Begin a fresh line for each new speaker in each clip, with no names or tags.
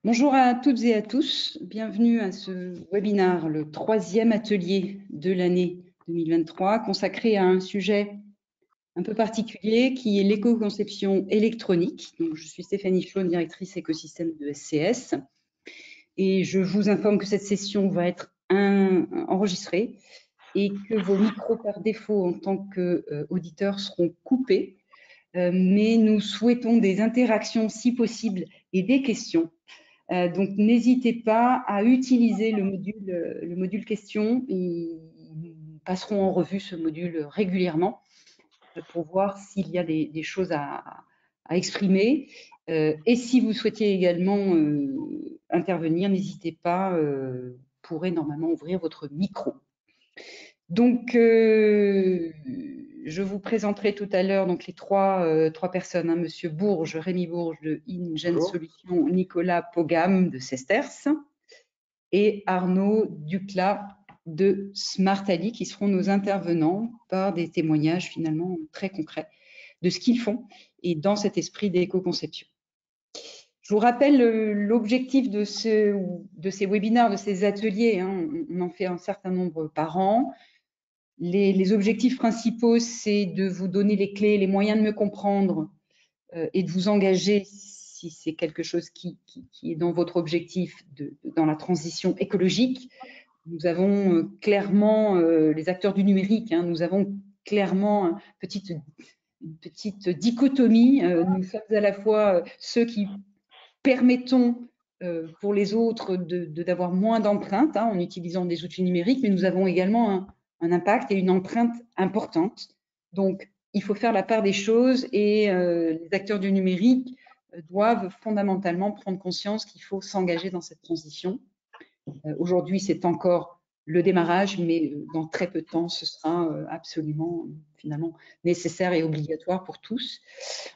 Bonjour à toutes et à tous, bienvenue à ce webinaire, le 3e atelier de l'année 2023, consacré à un sujet un peu particulier qui est l'éco-conception électronique. Donc, je suis Stéphanie Chaune, directrice écosystème de SCS, et je vous informe que cette session va être enregistrée et que vos micros par défaut en tant qu'auditeurs seront coupés, mais nous souhaitons des interactions si possible et des questions. Donc, n'hésitez pas à utiliser le module questions. Nous passerons en revue ce module régulièrement pour voir s'il y a des choses à exprimer. Et si vous souhaitiez également intervenir, n'hésitez pas, vous pourrez normalement ouvrir votre micro. Donc, je vous présenterai tout à l'heure donc les trois personnes, hein, Monsieur Bourges, Rémi Bourges de InGen Solutions, Nicolas Pogam de Sesters et Arnaud Duclas de Smartali, qui seront nos intervenants par des témoignages finalement très concrets de ce qu'ils font et dans cet esprit d'éco-conception. Je vous rappelle l'objectif de ces webinaires, de ces ateliers, hein, on en fait un certain nombre par an. Les objectifs principaux, c'est de vous donner les clés, les moyens de me comprendre et de vous engager, si c'est quelque chose qui est dans votre objectif, dans la transition écologique. Nous avons clairement, les acteurs du numérique, hein, nous avons clairement une petite dichotomie. Nous sommes à la fois ceux qui permettons pour les autres d'avoir moins d'empreintes en utilisant des outils numériques, mais nous avons également un impact et une empreinte importante. Donc, il faut faire la part des choses et les acteurs du numérique doivent fondamentalement prendre conscience qu'il faut s'engager dans cette transition. Aujourd'hui, c'est encore le démarrage, mais dans très peu de temps, ce sera absolument finalement nécessaire et obligatoire pour tous.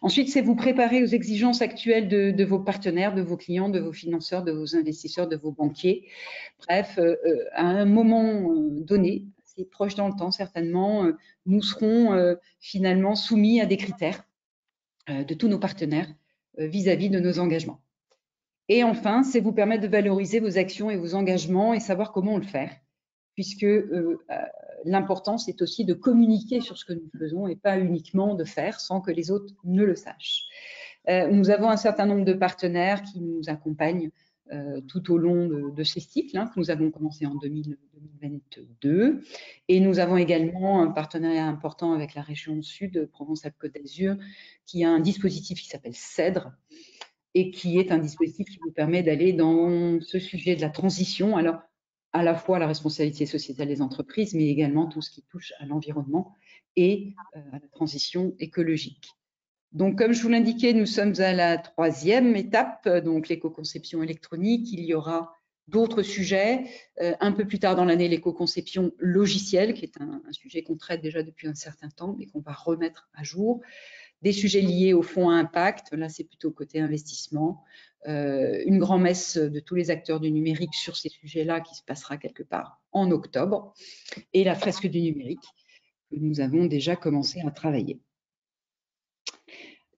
Ensuite, c'est vous préparer aux exigences actuelles de vos partenaires, de vos clients, de vos financeurs, de vos investisseurs, de vos banquiers. Bref, à un moment donné, c'est proche dans le temps certainement, nous serons finalement soumis à des critères de tous nos partenaires vis-à-vis de nos engagements. Et enfin, c'est vous permettre de valoriser vos actions et vos engagements et savoir comment le faire, puisque l'important, c'est aussi de communiquer sur ce que nous faisons et pas uniquement de faire sans que les autres ne le sachent. Nous avons un certain nombre de partenaires qui nous accompagnent tout au long de ces cycles, que nous avons commencé en 2022. Et nous avons également un partenariat important avec la région Sud, Provence-Alpes-Côte d'Azur, qui a un dispositif qui s'appelle CEDRE, et qui est un dispositif qui vous permet d'aller dans ce sujet de la transition, alors à la fois la responsabilité sociétale des entreprises, mais également tout ce qui touche à l'environnement et à la transition écologique. Donc, comme je vous l'indiquais, nous sommes à la 3e étape, donc l'éco-conception électronique. Il y aura d'autres sujets. Un peu plus tard dans l'année, l'éco-conception logicielle, qui est un sujet qu'on traite déjà depuis un certain temps, mais qu'on va remettre à jour. Des sujets liés au fonds à impact, là c'est plutôt côté investissement, une grand-messe de tous les acteurs du numérique sur ces sujets-là qui se passera quelque part en octobre, et la fresque du numérique que nous avons déjà commencé à travailler.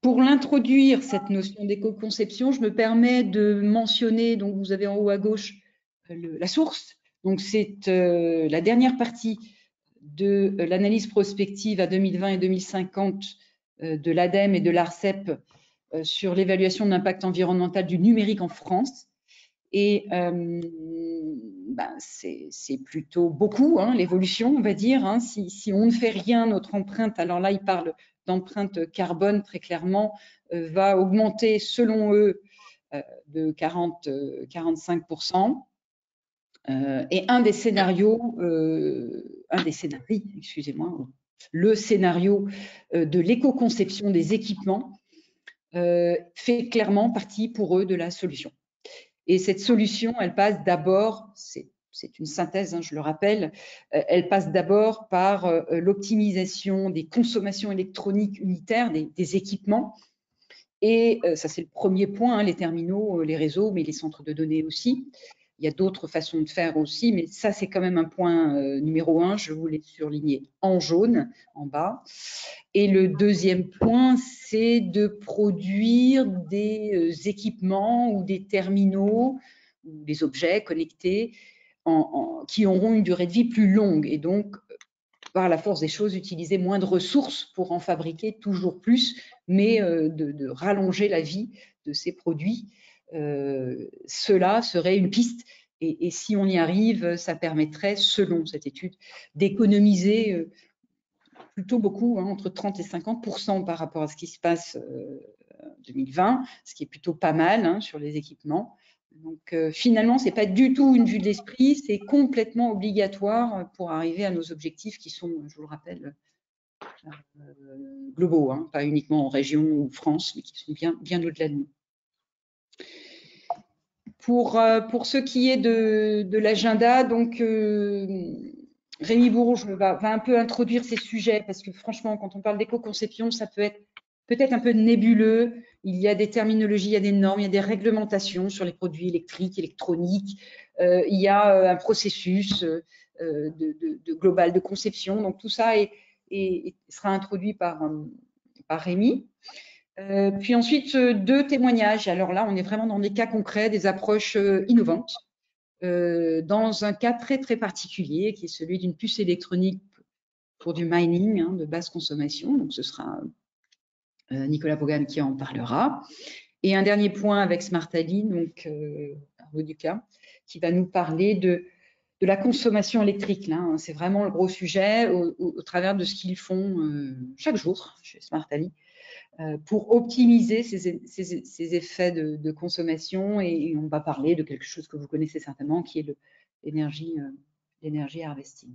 Pour l'introduire, cette notion d'éco-conception, je me permets de mentionner, donc vous avez en haut à gauche la source, donc c'est la dernière partie de l'analyse prospective à 2020 et 2050 de l'ADEME et de l'ARCEP sur l'évaluation de l'impact environnemental du numérique en France. Et c'est plutôt beaucoup, l'évolution, on va dire. Si on ne fait rien, notre empreinte, alors là, ils parlent d'empreinte carbone, très clairement, va augmenter, selon eux, de 40-45%. Et un des scénarios, excusez-moi, le scénario de l'éco-conception des équipements fait clairement partie pour eux de la solution. Et cette solution, elle passe d'abord, c'est une synthèse, je le rappelle, elle passe d'abord par l'optimisation des consommations électroniques unitaires des équipements. Et ça, c'est le premier point, les terminaux, les réseaux, mais les centres de données aussi. Il y a d'autres façons de faire aussi, mais ça, c'est quand même un point numéro 1. Je voulais surligner en jaune, en bas. Et le deuxième point, c'est de produire des équipements ou des terminaux ou des objets connectés qui auront une durée de vie plus longue et donc, par la force des choses, utiliser moins de ressources pour en fabriquer toujours plus, mais de rallonger la vie de ces produits. Cela serait une piste. Et si on y arrive, ça permettrait, selon cette étude, d'économiser plutôt beaucoup, entre 30 et 50% par rapport à ce qui se passe en 2020, ce qui est plutôt pas mal sur les équipements. Donc finalement, ce n'est pas du tout une vue de l'esprit, c'est complètement obligatoire pour arriver à nos objectifs qui sont, je vous le rappelle, globaux, pas uniquement en région ou France, mais qui sont bien au-delà de nous. Pour ce qui est de l'agenda, donc Rémi Bourges va un peu introduire ces sujets parce que franchement, quand on parle d'éco-conception, ça peut être peut-être un peu nébuleux. Il y a des terminologies, il y a des normes, il y a des réglementations sur les produits électriques, électroniques. Il y a un processus de global de conception. Donc tout ça sera introduit par Rémi. Puis ensuite, 2 témoignages. Alors là, on est vraiment dans des cas concrets, des approches innovantes, dans un cas très, très particulier, qui est celui d'une puce électronique pour du mining de basse consommation. Donc, ce sera Nicolas Pogam qui en parlera. Et un dernier point avec Smartali, donc Arnaud Ducas, qui va nous parler de la consommation électrique. Là, c'est vraiment le gros sujet au travers de ce qu'ils font chaque jour chez Smartali pour optimiser ces effets de consommation. Et on va parler de quelque chose que vous connaissez certainement, qui est l'énergie harvesting.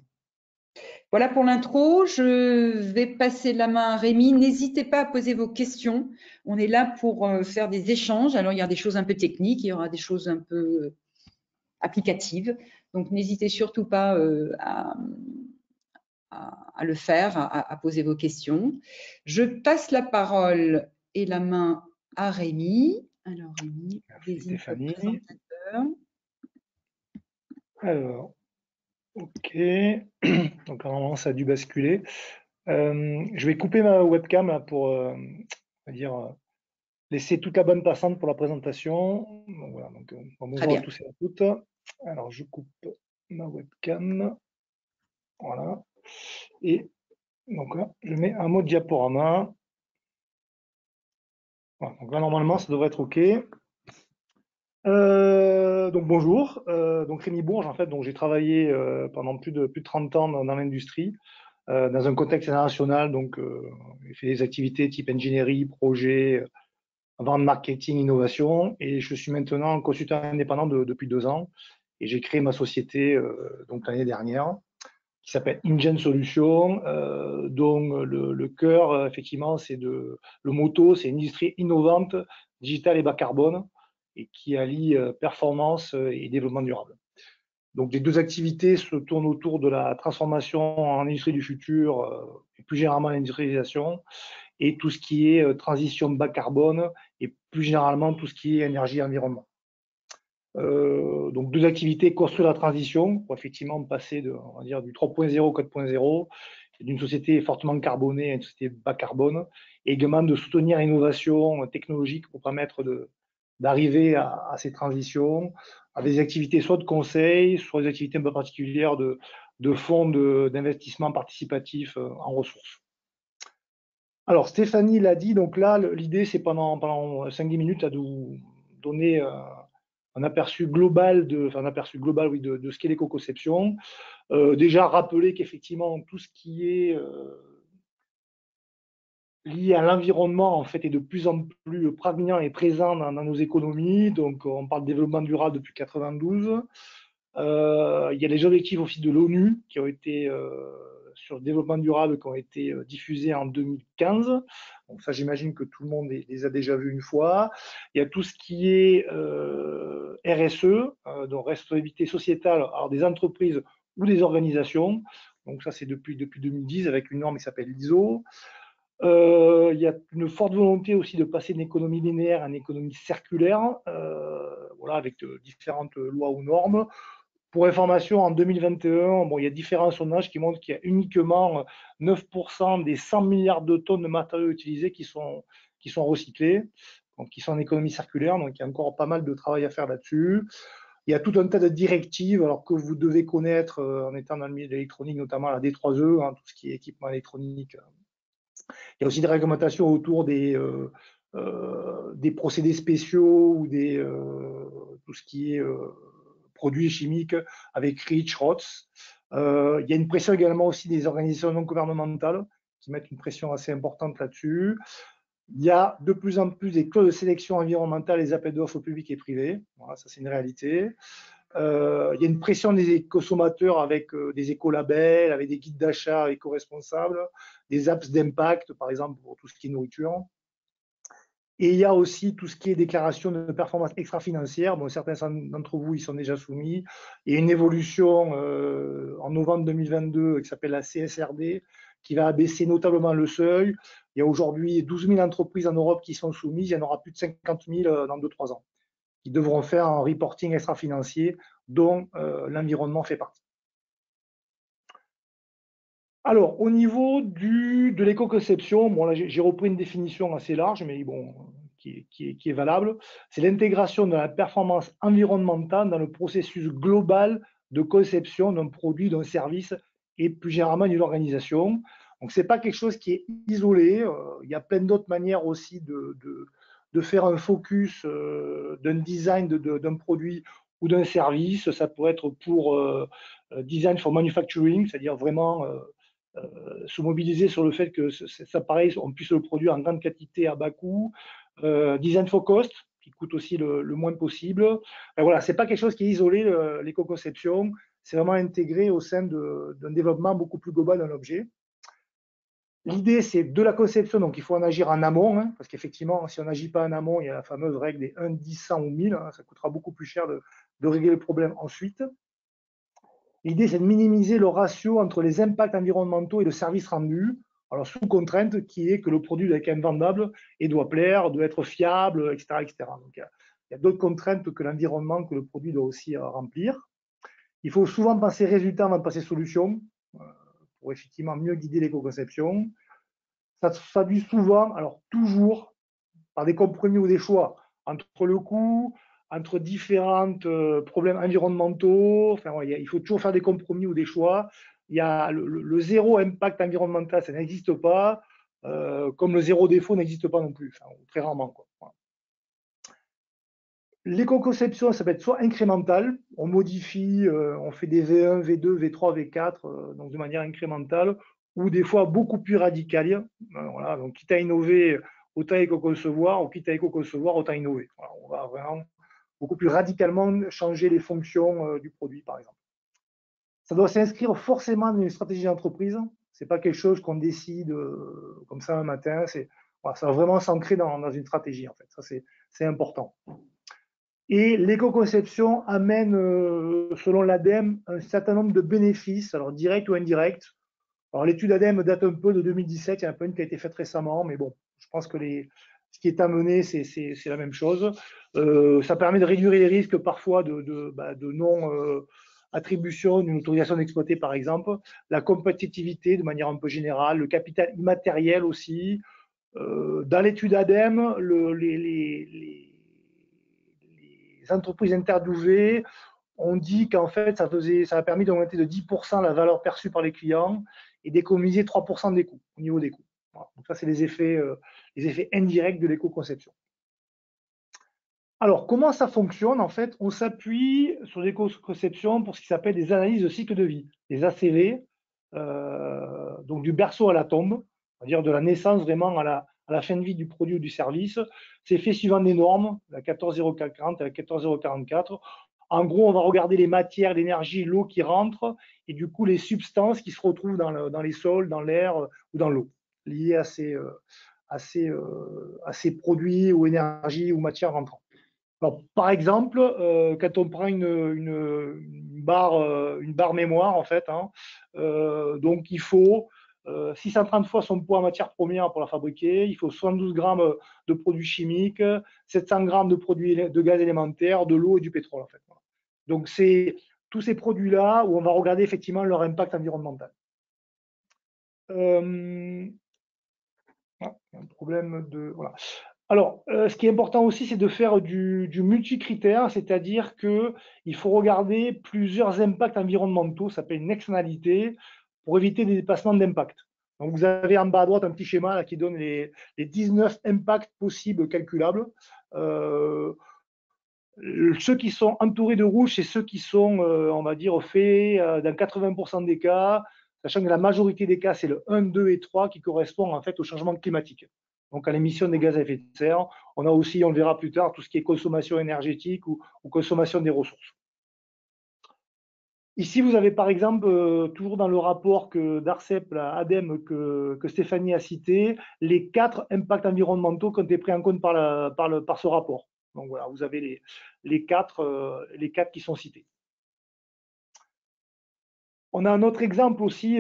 Voilà pour l'intro. Je vais passer la main à Rémi. N'hésitez pas à poser vos questions. On est là pour faire des échanges. Alors, il y a des choses un peu techniques, il y aura des choses un peu applicatives. Donc, n'hésitez surtout pas à le faire, à poser vos questions. Je passe la parole et la main à Rémi. Alors, Rémi,
désigne le présentateur. Alors, ok. Donc, normalement, ça a dû basculer. Je vais couper ma webcam là, pour laisser toute la bande passante pour la présentation. Donc, voilà, donc, bonjour à tous et à toutes. Alors, je coupe ma webcam. Voilà. Et donc là, je mets un mode diaporama. Voilà, donc là, normalement, ça devrait être OK. Donc bonjour, donc Rémi Bourges, en fait, donc j'ai travaillé pendant plus de 30 ans dans l'industrie, dans un contexte international, donc j'ai fait des activités type ingénierie, projet, vente, marketing, innovation, et je suis maintenant consultant indépendant depuis 2 ans, et j'ai créé ma société donc l'année dernière, qui s'appelle InGen Solutions, dont le cœur, effectivement, le motto, c'est une industrie innovante, digitale et bas carbone, et qui allie performance et développement durable. Donc, les 2 activités se tournent autour de la transformation en industrie du futur, et plus généralement l'industrialisation, et tout ce qui est transition bas carbone, et plus généralement tout ce qui est énergie et environnement. Donc 2 activités, construire la transition pour effectivement passer on va dire, du 3.0 au 4.0, d'une société fortement carbonée à une société bas carbone, et également de soutenir l'innovation technologique pour permettre d'arriver à ces transitions, à des activités soit de conseil, soit des activités un peu particulières de fonds d'investissement participatif en ressources. Alors Stéphanie l'a dit, donc là l'idée c'est pendant 5-10 minutes à vous donner un aperçu global de ce qu'est l'éco-conception. Déjà rappeler qu'effectivement tout ce qui est lié à l'environnement en fait est de plus en plus prégnant et présent dans nos économies. Donc on parle de développement durable depuis 92. Il y a les objectifs aussi de l'ONU qui ont été sur le développement durable qui ont été diffusés en 2015. Donc ça, j'imagine que tout le monde les a déjà vus une fois. Il y a tout ce qui est RSE, donc responsabilité sociétale, alors des entreprises ou des organisations. Donc ça, c'est depuis 2010 avec une norme qui s'appelle l'ISO. Il y a une forte volonté aussi de passer d'une économie linéaire à une économie circulaire. voilà, avec différentes lois ou normes. Pour information, en 2021, bon, il y a différents sondages qui montrent qu'il y a uniquement 9% des 100 milliards de tonnes de matériaux utilisés qui sont recyclés, donc qui sont en économie circulaire. Donc, il y a encore pas mal de travail à faire là-dessus. Il y a tout un tas de directives alors que vous devez connaître en étant dans le milieu de l'électronique, notamment la D3E, hein, tout ce qui est équipement électronique. Il y a aussi des réglementations autour des procédés spéciaux ou tout ce qui est produits chimiques avec REACH, ROTS. Il y a une pression également aussi des organisations non gouvernementales qui mettent une pression assez importante là-dessus. Il y a de plus en plus des clauses de sélection environnementale, les appels d'offres publics et privés. Voilà, ça c'est une réalité. Il y a une pression des consommateurs avec des écolabels, avec des guides d'achat éco-responsables, des apps d'impact, par exemple, pour tout ce qui est nourriture. Et il y a aussi tout ce qui est déclaration de performance extra-financière. Bon, certains d'entre vous y sont déjà soumis. Il y a une évolution en novembre 2022 qui s'appelle la CSRD, qui va abaisser notablement le seuil. Il y a aujourd'hui 12 000 entreprises en Europe qui sont soumises. Il y en aura plus de 50 000 dans 2-3 ans, qui devront faire un reporting extra-financier dont l'environnement fait partie. Alors, au niveau de l'éco-conception, bon, là j'ai repris une définition assez large, mais bon, qui est valable. C'est l'intégration de la performance environnementale dans le processus global de conception d'un produit, d'un service et plus généralement d'une organisation. Donc, ce n'est pas quelque chose qui est isolé. Il y a plein d'autres manières aussi de faire un focus d'un design d'un produit ou d'un service. Ça pourrait être pour design for manufacturing, c'est-à-dire vraiment se mobiliser sur le fait que ça, pareil, on puisse le produire en grande quantité à bas coût. Design for cost, qui coûte aussi le moins possible. Ben voilà, c'est pas quelque chose qui est isolé, l'éco-conception. C'est vraiment intégré au sein d'un développement beaucoup plus global d'un objet. L'idée, c'est de la conception, donc il faut en agir en amont, hein, parce qu'effectivement, si on n'agit pas en amont, il y a la fameuse règle des 1, 10, 100 ou 1000, hein, ça coûtera beaucoup plus cher de régler le problème ensuite. L'idée, c'est de minimiser le ratio entre les impacts environnementaux et le service rendu, alors sous contrainte qui est que le produit doit être quand même vendable et doit plaire, doit être fiable, etc. etc. Donc, il y a d'autres contraintes que l'environnement que le produit doit aussi remplir. Il faut souvent penser résultat avant de passer solution, pour effectivement mieux guider l'éco-conception. Ça se traduit souvent, alors toujours, par des compromis ou des choix entre le coût, entre différents problèmes environnementaux. Enfin, ouais, il faut toujours faire des compromis ou des choix. Il y a le zéro impact environnemental, ça n'existe pas, comme le zéro défaut n'existe pas non plus, enfin, très rarement, quoi. Voilà. L'éco-conception, ça peut être soit incrémental, on modifie, on fait des V1, V2, V3, V4, donc de manière incrémentale, ou des fois beaucoup plus radicale. Voilà, donc quitte à innover, autant éco-concevoir, ou quitte à éco-concevoir, autant innover. Voilà, on va vraiment beaucoup plus radicalement changer les fonctions du produit, par exemple. Ça doit s'inscrire forcément dans une stratégie d'entreprise. Ce n'est pas quelque chose qu'on décide comme ça un matin. Voilà, ça va vraiment s'ancrer dans une stratégie, en fait. Ça, c'est important. Et l'éco-conception amène, selon l'ADEME, un certain nombre de bénéfices, alors directs ou indirects. Alors l'étude ADEME date un peu de 2017, il y en a pas une qui a été faite récemment, mais bon, je pense que ce qui est amené, c'est la même chose. Ça permet de réduire les risques parfois de non-attribution d'une autorisation d'exploiter, par exemple, la compétitivité de manière un peu générale, le capital immatériel aussi. Dans l'étude ADEME, les entreprises interviewées ont dit qu'en fait, ça a permis d'augmenter de 10% la valeur perçue par les clients et d'économiser 3% des coûts, au niveau des coûts. Voilà. Donc ça, c'est les effets indirects de l'éco-conception. Alors, comment ça fonctionne? En fait, on s'appuie sur l'éco-conception pour ce qui s'appelle des analyses de cycle de vie, les ACV, donc du berceau à la tombe, c'est-à-dire de la naissance vraiment à la fin de vie du produit ou du service. C'est fait suivant des normes, la 14040 et la 14044. En gros, on va regarder les matières, l'énergie, l'eau qui rentre, et du coup, les substances qui se retrouvent dans les sols, dans l'air ou dans l'eau, liées à ces produits ou énergies ou matières rentrantes. Alors, par exemple, quand on prend une barre mémoire, en fait, hein, donc il faut 630 fois son poids en matière première pour la fabriquer, il faut 72 grammes de produits chimiques, 700 grammes de produits de gaz élémentaire, de l'eau et du pétrole en fait. Voilà. Donc c'est tous ces produits-là où on va regarder effectivement leur impact environnemental. Un problème de voilà. Alors, ce qui est important aussi, c'est de faire du multi-critère, c'est-à-dire qu'il faut regarder plusieurs impacts environnementaux, ça s'appelle une externalité, pour éviter des dépassements d'impact. Donc, vous avez en bas à droite un petit schéma là, qui donne les 19 impacts possibles calculables. Ceux qui sont entourés de rouge, c'est ceux qui sont, on va dire, faits dans 80% des cas, sachant que la majorité des cas, c'est le 1, 2 et 3 qui correspondent en fait au changement climatique. Donc à l'émission des gaz à effet de serre. On a aussi, on le verra plus tard, tout ce qui est consommation énergétique ou consommation des ressources. Ici, vous avez par exemple, toujours dans le rapport d'ARCEP, ADEME, que Stéphanie a cité, les 4 impacts environnementaux qui ont été pris en compte par ce rapport. Donc voilà, vous avez les quatre qui sont cités. On a un autre exemple aussi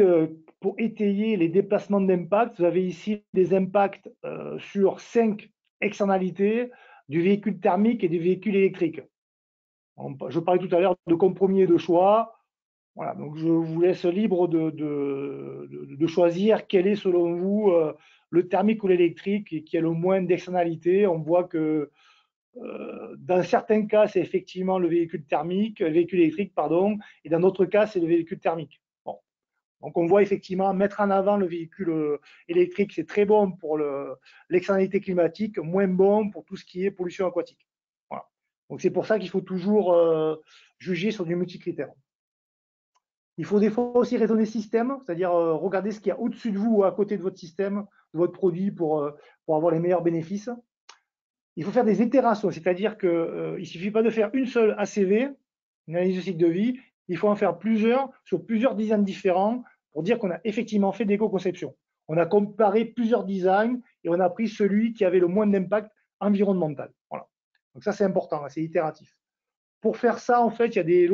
pour étayer les déplacements d'impact. Vous avez ici des impacts sur 5 externalités du véhicule thermique et du véhicule électrique. Je parlais tout à l'heure de compromis et de choix. Voilà, donc je vous laisse libre de choisir quel est selon vous le thermique ou l'électrique qui a le moins d'externalités. On voit que dans certains cas, c'est effectivement le véhicule électrique, pardon, et dans d'autres cas, c'est le véhicule thermique. Bon. Donc on voit effectivement mettre en avant le véhicule électrique, c'est très bon pour l'externalité climatique, moins bon pour tout ce qui est pollution aquatique. Voilà. Donc c'est pour ça qu'il faut toujours juger sur du multicritère. Il faut des fois aussi raisonner système, c'est-à-dire regarder ce qu'il y a au-dessus de vous ou à côté de votre système, de votre produit pour avoir les meilleurs bénéfices. Il faut faire des itérations, c'est-à-dire qu'il ne suffit pas de faire une seule ACV, une analyse de cycle de vie, il faut en faire plusieurs sur plusieurs designs différents pour dire qu'on a effectivement fait d'éco-conception. On a comparé plusieurs designs et on a pris celui qui avait le moins d'impact environnemental. Voilà. Donc ça, c'est important, c'est itératif. Pour faire ça, en fait, il y a des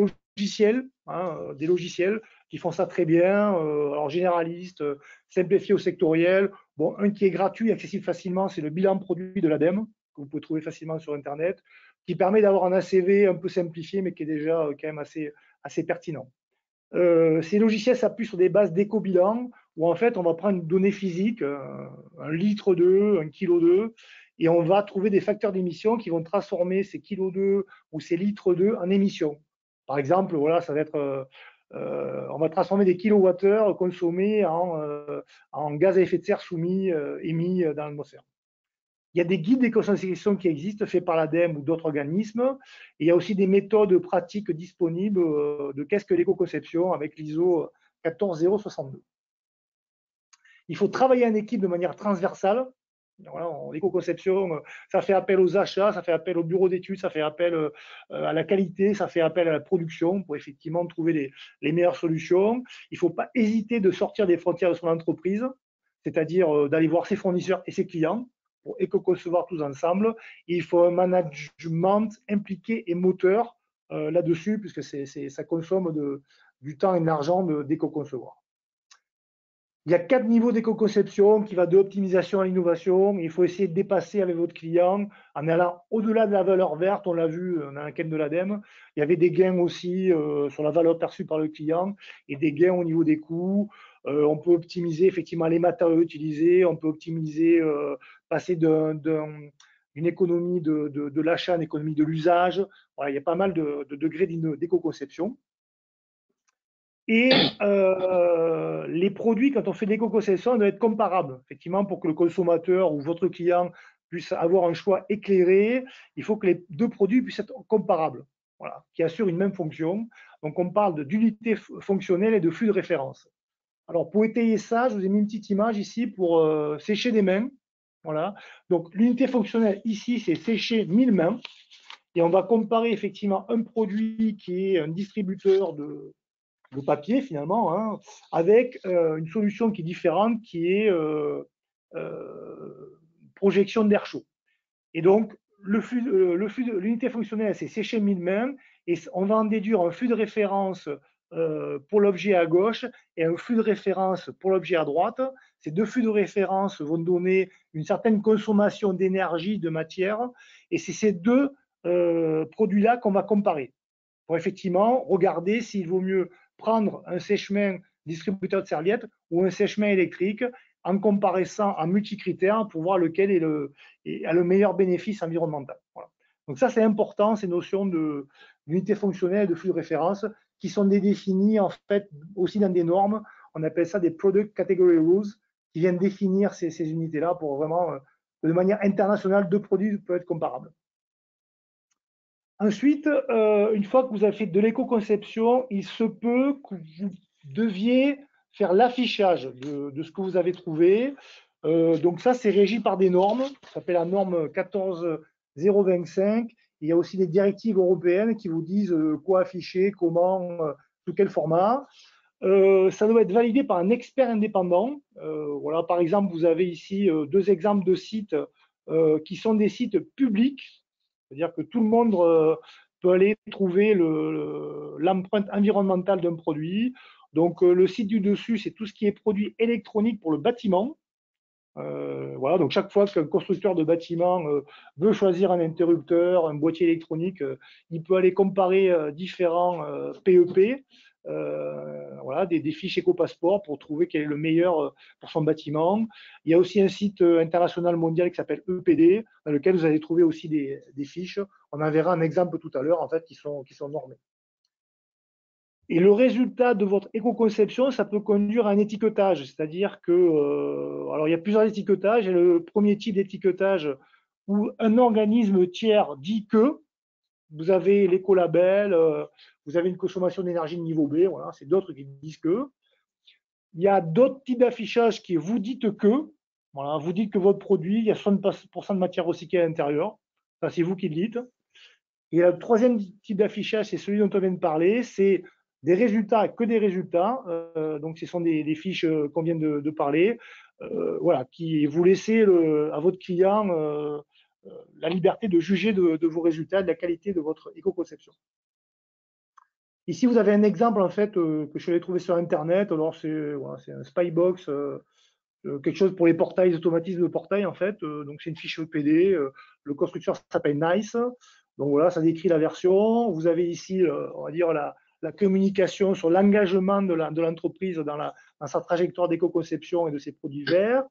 logiciels qui font ça très bien, alors généralistes, simplifiés au sectoriel. Bon, un qui est gratuit, accessible facilement, c'est le bilan produit de l'ADEME, que vous pouvez trouver facilement sur Internet, qui permet d'avoir un ACV un peu simplifié, mais qui est déjà quand même assez pertinent. Ces logiciels s'appuient sur des bases d'éco-bilan, où en fait, on va prendre une donnée physique, un litre d'eau, un kilo d'eau, et on va trouver des facteurs d'émission qui vont transformer ces kilos d'eau ou ces litres d'eau en émissions. Par exemple, voilà, ça va être, on va transformer des kilowattheures consommés en gaz à effet de serre émis dans l'atmosphère. Il y a des guides d'éco-conception qui existent, faits par l'ADEME ou d'autres organismes. Et il y a aussi des méthodes pratiques disponibles de qu'est-ce que l'éco-conception avec l'ISO 14062. Il faut travailler en équipe de manière transversale. Voilà, en éco-conception, ça fait appel aux achats, ça fait appel au bureau d'études, ça fait appel à la qualité, ça fait appel à la production pour effectivement trouver les meilleures solutions. Il ne faut pas hésiter de sortir des frontières de son entreprise, c'est-à-dire d'aller voir ses fournisseurs et ses clients pour éco-concevoir tous ensemble. Et il faut un management impliqué et moteur là-dessus, puisque ça consomme du temps et de l'argent d'éco-concevoir. Il y a 4 niveaux d'éco-conception qui va de l'optimisation à l'innovation. Il faut essayer de dépasser avec votre client en allant au-delà de la valeur verte. On l'a vu dans la quête de l'ADEME. Il y avait des gains aussi sur la valeur perçue par le client et des gains au niveau des coûts. On peut optimiser effectivement les matériaux utilisés. On peut optimiser, passer d'une économie de l'achat à une économie de l'usage. Voilà, il y a pas mal de degrés d'éco-conception. Et les produits, quand on fait l'éco-conception, doivent être comparables. Effectivement, pour que le consommateur ou votre client puisse avoir un choix éclairé, il faut que les deux produits puissent être comparables, voilà, qui assurent une même fonction. Donc, on parle d'unité fonctionnelle et de flux de référence. Alors, pour étayer ça, je vous ai mis une petite image ici pour sécher des mains. Voilà. Donc, l'unité fonctionnelle ici, c'est sécher 1000 mains. Et on va comparer effectivement un produit qui est un distributeur de papier finalement, hein, avec une solution qui est différente, qui est projection d'air chaud. Et donc, l'unité fonctionnelle, c'est sécher 1000 mains, et on va en déduire un flux de référence pour l'objet à gauche et un flux de référence pour l'objet à droite. Ces deux flux de référence vont donner une certaine consommation d'énergie, de matière, et c'est ces deux produits-là qu'on va comparer pour effectivement regarder s'il vaut mieux prendre un sèche-main distributeur de serviettes ou un sèche-main électrique en comparaissant en multicritères pour voir lequel a le meilleur bénéfice environnemental. Voilà. Donc ça, c'est important, ces notions d'unité fonctionnelle et de flux de référence qui sont définies en fait aussi dans des normes. On appelle ça des Product Category Rules qui viennent définir ces unités-là pour vraiment, de manière internationale, deux produits peuvent être comparables. Ensuite, une fois que vous avez fait de l'éco-conception, il se peut que vous deviez faire l'affichage de ce que vous avez trouvé. Donc ça, c'est régi par des normes. Ça s'appelle la norme 14025. Il y a aussi des directives européennes qui vous disent quoi afficher, comment, sous quel format. Ça doit être validé par un expert indépendant. Voilà, par exemple, vous avez ici deux exemples de sites qui sont des sites publics. C'est-à-dire que tout le monde peut aller trouver l'empreinte environnementale d'un produit. Donc, le site du dessus, c'est tout ce qui est produit électronique pour le bâtiment. Voilà, donc chaque fois qu'un constructeur de bâtiment veut choisir un interrupteur, un boîtier électronique, il peut aller comparer différents PEP, voilà, des fiches éco-passeport pour trouver quel est le meilleur pour son bâtiment. Il y a aussi un site international mondial qui s'appelle EPD, dans lequel vous allez trouver aussi des fiches. On en verra un exemple tout à l'heure, en fait, qui sont normées. Et le résultat de votre éco-conception, ça peut conduire à un étiquetage, c'est-à-dire que, alors il y a plusieurs étiquetages, et le premier type d'étiquetage où un organisme tiers dit que vous avez l'écolabel, vous avez une consommation d'énergie de niveau B, voilà, c'est d'autres qui disent que. Il y a d'autres types d'affichage qui vous dites que, voilà, vous dites que votre produit, il y a 60% de matière recyclée à l'intérieur, ça c'est vous qui le dites. Et le troisième type d'affichage, c'est celui dont on vient de parler, c'est des résultats, que des résultats. Donc, ce sont des fiches qu'on vient de parler, voilà, qui vous laissez à votre client la liberté de juger de vos résultats, de la qualité de votre éco-conception. Ici, vous avez un exemple en fait que je suis allé trouver sur Internet. Alors, c'est voilà, un Spybox, quelque chose pour les portails, les automatismes de portail en fait. Donc, c'est une fiche EPD. Le constructeur s'appelle Nice. Donc voilà, ça décrit la version. Vous avez ici, on va dire, la communication sur l'engagement de l'entreprise dans sa trajectoire d'éco-conception et de ses produits verts.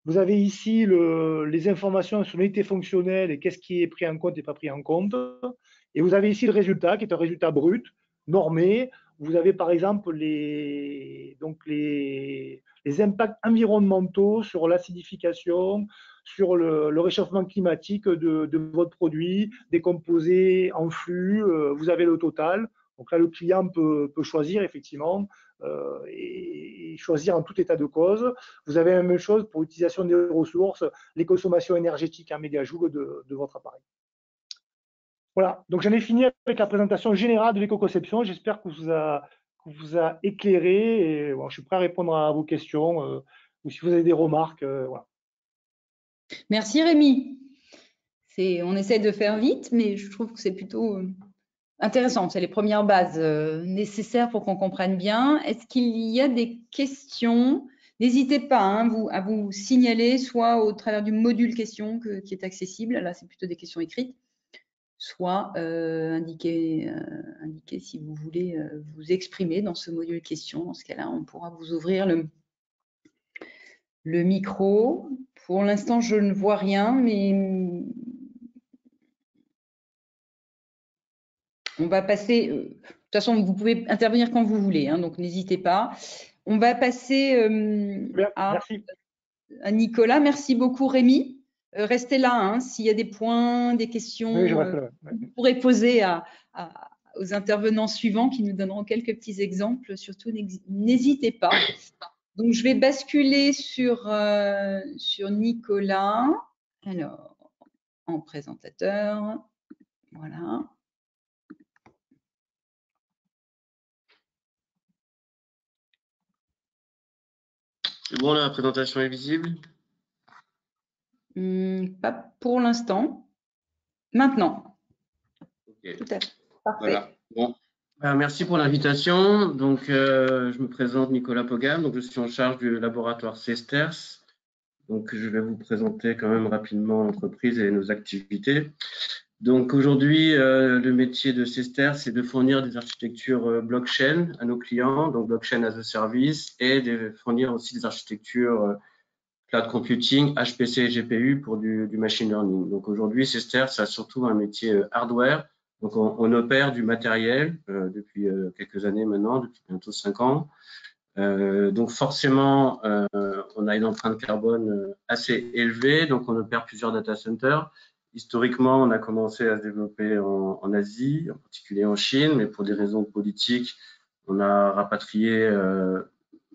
Vous avez ici les informations sur l'unité fonctionnelle et qu'est-ce qui est pris en compte et pas pris en compte. Et vous avez ici le résultat, qui est un résultat brut, normé. Vous avez par exemple les impacts environnementaux sur l'acidification, sur le réchauffement climatique de votre produit, des composés en flux, vous avez le total. Donc là, le client peut choisir effectivement et choisir en tout état de cause. Vous avez la même chose pour l'utilisation des ressources, les consommations énergétiques en mégajoules de votre appareil. Voilà, donc j'en ai fini avec la présentation générale de l'éco-conception. J'espère que vous a éclairé et bon, je suis prêt à répondre à vos questions ou si vous avez des remarques. Voilà.
Merci Rémi. On essaie de faire vite, mais je trouve que c'est plutôt intéressant. C'est les premières bases nécessaires pour qu'on comprenne bien. Est-ce qu'il y a des questions? N'hésitez pas à vous signaler, soit au travers du module questions qui est accessible. Là, c'est plutôt des questions écrites. Soit indiquer si vous voulez vous exprimer dans ce module questions. Dans ce cas-là, on pourra vous ouvrir le micro. Pour l'instant, je ne vois rien, mais on va passer. De toute façon, vous pouvez intervenir quand vous voulez, donc n'hésitez pas. On va passer à Nicolas. Merci beaucoup, Rémi. Restez là, s'il y a des points, des questions,
oui, vous
pourrez poser aux intervenants suivants qui nous donneront quelques petits exemples. Surtout, n'hésitez pas. Donc, je vais basculer sur Nicolas. Alors, en présentateur, voilà.
C'est bon, la présentation est visible?
Pas pour l'instant. Maintenant.
Okay.
Tout à fait. Parfait.
Voilà. Bon. Merci pour l'invitation. Donc, je me présente Nicolas Pogam. Donc, je suis en charge du laboratoire Cesters. Donc, je vais vous présenter quand même rapidement l'entreprise et nos activités. Donc, aujourd'hui, le métier de Cesters, c'est de fournir des architectures blockchain à nos clients, donc blockchain as a service, et de fournir aussi des architectures cloud computing, HPC et GPU pour du machine learning. Donc, aujourd'hui, Cesters, ça a surtout un métier hardware. Donc, on opère du matériel depuis quelques années maintenant, depuis bientôt 5 ans. Donc, forcément, on a une empreinte carbone assez élevée. Donc, on opère plusieurs data centers. Historiquement, on a commencé à se développer en Asie, en particulier en Chine, mais pour des raisons politiques, on a rapatrié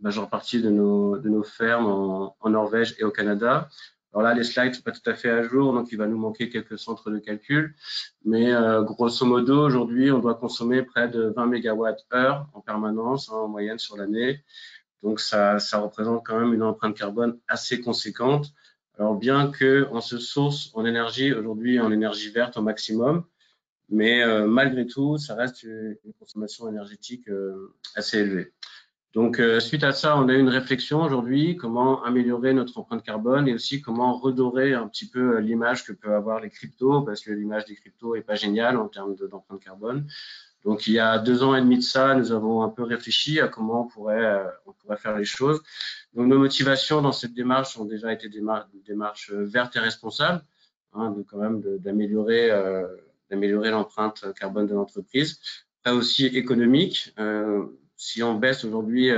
majeure partie de nos fermes en Norvège et au Canada. Alors là, les slides ne sont pas tout à fait à jour, donc il va nous manquer quelques centres de calcul. Mais grosso modo, aujourd'hui, on doit consommer près de 20 MWh en permanence, en moyenne sur l'année. Donc ça représente quand même une empreinte carbone assez conséquente. Alors bien qu'on se source en énergie, aujourd'hui en énergie verte au maximum, mais malgré tout, ça reste une consommation énergétique assez élevée. Donc, suite à ça, on a eu une réflexion aujourd'hui, comment améliorer notre empreinte carbone et aussi comment redorer un petit peu l'image que peuvent avoir les cryptos, parce que l'image des cryptos est pas géniale en termes d'empreinte carbone. Donc, il y a 2 ans et demi de ça, nous avons un peu réfléchi à comment on pourrait faire les choses. Donc, nos motivations dans cette démarche ont déjà été des démarches vertes et responsables, hein, de quand même d'améliorer l'empreinte carbone de l'entreprise. Après aussi économique. Si on baisse aujourd'hui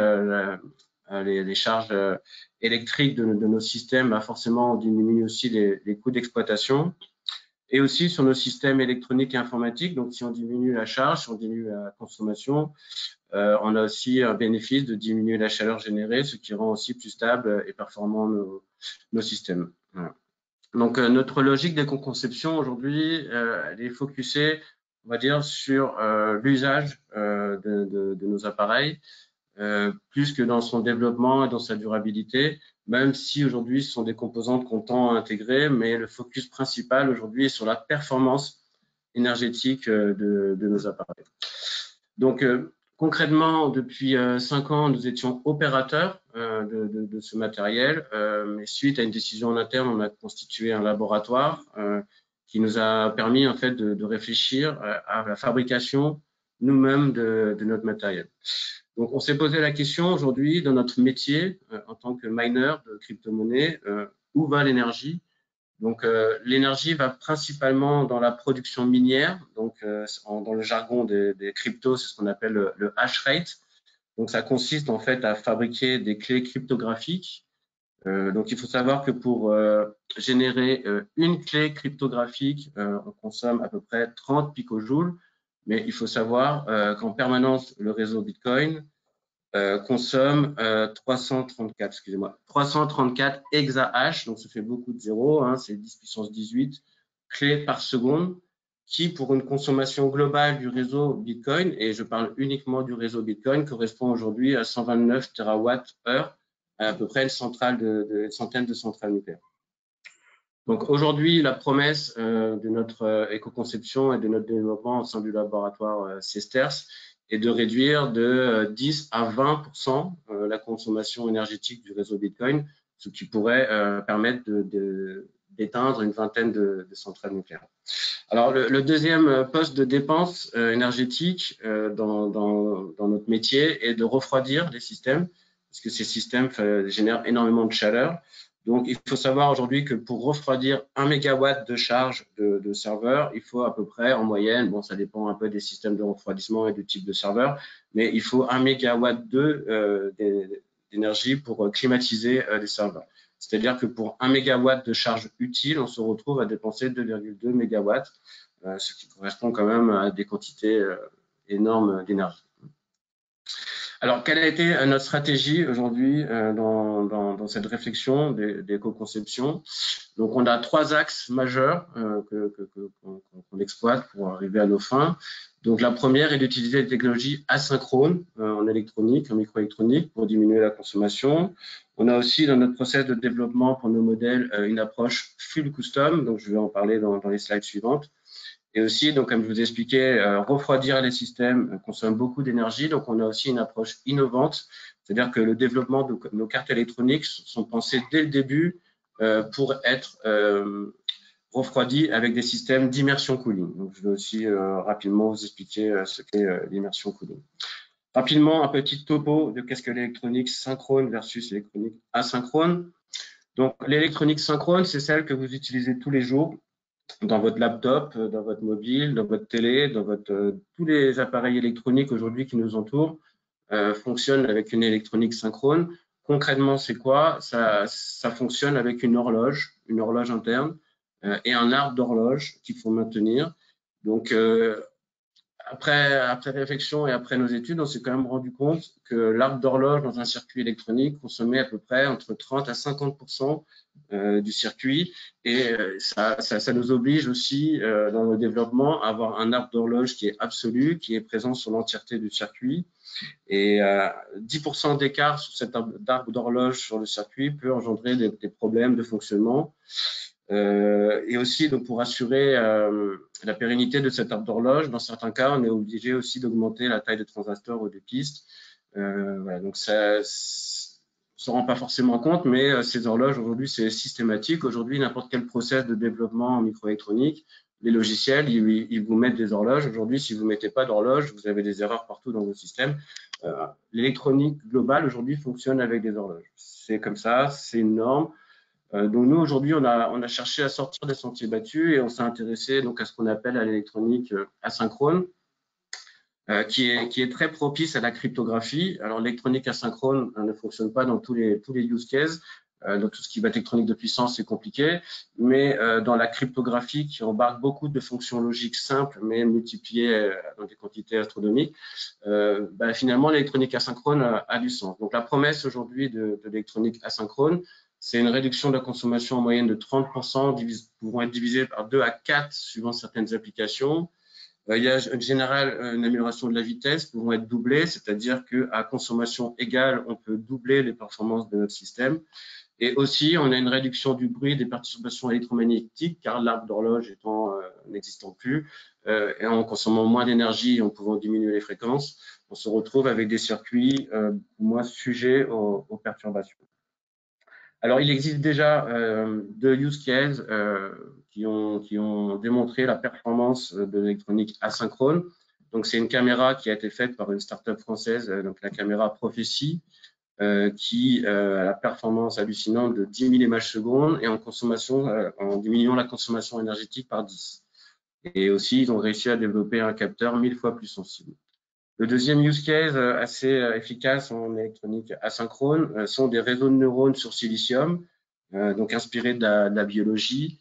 les charges électriques de nos systèmes, bah forcément, on diminue aussi les coûts d'exploitation. Et aussi sur nos systèmes électroniques et informatiques. Donc, si on diminue la charge, si on diminue la consommation, on a aussi un bénéfice de diminuer la chaleur générée, ce qui rend aussi plus stable et performant nos systèmes. Voilà. Donc, notre logique d'éco-conception aujourd'hui, elle est focusée, on va dire, sur l'usage de nos appareils, plus que dans son développement et dans sa durabilité, même si aujourd'hui ce sont des composantes qu'on tend à intégrer, mais le focus principal aujourd'hui est sur la performance énergétique de nos appareils. Donc, concrètement, depuis 5 ans, nous étions opérateurs de ce matériel, mais suite à une décision en interne, on a constitué un laboratoire qui nous a permis en fait de réfléchir à la fabrication nous-mêmes de notre matériel. Donc, on s'est posé la question aujourd'hui dans notre métier en tant que miner de crypto-monnaies, où va l'énergie? Donc, l'énergie va principalement dans la production minière. Donc, dans le jargon des cryptos, c'est ce qu'on appelle le hash rate. Donc, ça consiste en fait à fabriquer des clés cryptographiques. Donc, il faut savoir que pour générer une clé cryptographique, on consomme à peu près 30 picojoules. Mais il faut savoir qu'en permanence, le réseau Bitcoin consomme 334 exahash, donc ça fait beaucoup de zéros, hein, c'est 10 puissance 18 clés par seconde, qui pour une consommation globale du réseau Bitcoin, et je parle uniquement du réseau Bitcoin, correspond aujourd'hui à 129 TWh, à peu près une centaine de centrales nucléaires. Donc aujourd'hui, la promesse de notre éco-conception et de notre développement au sein du laboratoire Cesters est de réduire de 10 à 20% la consommation énergétique du réseau Bitcoin, ce qui pourrait permettre d'éteindre une vingtaine de centrales nucléaires. Alors, le deuxième poste de dépense énergétique dans notre métier est de refroidir les systèmes, parce que ces systèmes génèrent énormément de chaleur. Donc, il faut savoir aujourd'hui que pour refroidir 1 mégawatt de charge de serveur, il faut à peu près, en moyenne, bon, ça dépend un peu des systèmes de refroidissement et du type de serveur, mais il faut 1 mégawatt d'énergie pour climatiser les serveurs. C'est-à-dire que pour 1 mégawatt de charge utile, on se retrouve à dépenser 2,2 mégawatts, ce qui correspond quand même à des quantités énormes d'énergie. Alors, quelle a été notre stratégie aujourd'hui dans cette réflexion d'éco-conception? Donc, on a 3 axes majeurs qu'on exploite pour arriver à nos fins. Donc, la première est d'utiliser les technologies asynchrones en électronique, en microélectronique, pour diminuer la consommation. On a aussi dans notre process de développement pour nos modèles une approche full custom, donc je vais en parler dans les slides suivantes. Et aussi, donc, comme je vous expliquais, refroidir les systèmes consomme beaucoup d'énergie. Donc, on a aussi une approche innovante, c'est-à-dire que le développement de nos cartes électroniques sont pensées dès le début pour être refroidis avec des systèmes d'immersion cooling. Donc, je vais aussi rapidement vous expliquer ce qu'est l'immersion cooling. Rapidement, un petit topo de qu'est-ce que l'électronique synchrone versus l'électronique asynchrone. Donc, l'électronique synchrone, c'est celle que vous utilisez tous les jours dans votre laptop, dans votre mobile, dans votre télé, dans tous les appareils électroniques aujourd'hui qui nous entourent fonctionnent avec une électronique synchrone. Concrètement, c'est quoi? Ça fonctionne avec une horloge interne et un arbre d'horloge qu'il faut maintenir. Donc, après réflexion et après nos études, on s'est quand même rendu compte que l'arbre d'horloge dans un circuit électronique consommait à peu près entre 30 à 50% du circuit, et ça nous oblige aussi dans le développement à avoir un arbre d'horloge qui est absolu, qui est présent sur l'entièreté du circuit, et 10% d'écart sur cet arbre d'horloge sur le circuit peut engendrer des problèmes de fonctionnement. Et aussi, donc, pour assurer la pérennité de cet arbre d'horloge, dans certains cas, on est obligé aussi d'augmenter la taille des transistors ou des pistes. Voilà, donc ça, on ne s'en rend pas forcément compte, mais ces horloges, aujourd'hui, c'est systématique. Aujourd'hui, n'importe quel process de développement en microélectronique, les logiciels, ils vous mettent des horloges. Aujourd'hui, si vous ne mettez pas d'horloge, vous avez des erreurs partout dans vos systèmes. L'électronique globale, aujourd'hui, fonctionne avec des horloges. C'est comme ça, c'est une norme. Donc nous, aujourd'hui, on a cherché à sortir des sentiers battus et on s'est intéressé donc à ce qu'on appelle à l'électronique asynchrone, qui est très propice à la cryptographie. Alors l'électronique asynchrone ne fonctionne pas dans tous les use cases. Donc tout ce qui va être électronique de puissance, c'est compliqué, mais dans la cryptographie qui embarque beaucoup de fonctions logiques simples mais multipliées dans des quantités astronomiques, finalement l'électronique asynchrone a du sens. Donc la promesse aujourd'hui de l'électronique asynchrone, c'est une réduction de la consommation en moyenne de 30%, pouvant être divisée par 2 à 4 suivant certaines applications. Il y a en général une amélioration de la vitesse pouvant être doublée, c'est-à-dire qu'à consommation égale, on peut doubler les performances de notre système. Et aussi, on a une réduction du bruit des perturbations électromagnétiques, car l'arbre d'horloge n'existant plus, et en consommant moins d'énergie et en pouvant diminuer les fréquences, on se retrouve avec des circuits moins sujets aux perturbations. Alors, il existe déjà deux use cases qui ont démontré la performance de l'électronique asynchrone. Donc, c'est une caméra qui a été faite par une start-up française, donc la caméra Prophecy, qui a la performance hallucinante de 10 000 images secondes et en diminuant la consommation énergétique par 10. Et aussi, ils ont réussi à développer un capteur 1000 fois plus sensible. Le deuxième use case assez efficace en électronique asynchrone sont des réseaux de neurones sur silicium, donc inspirés de la biologie,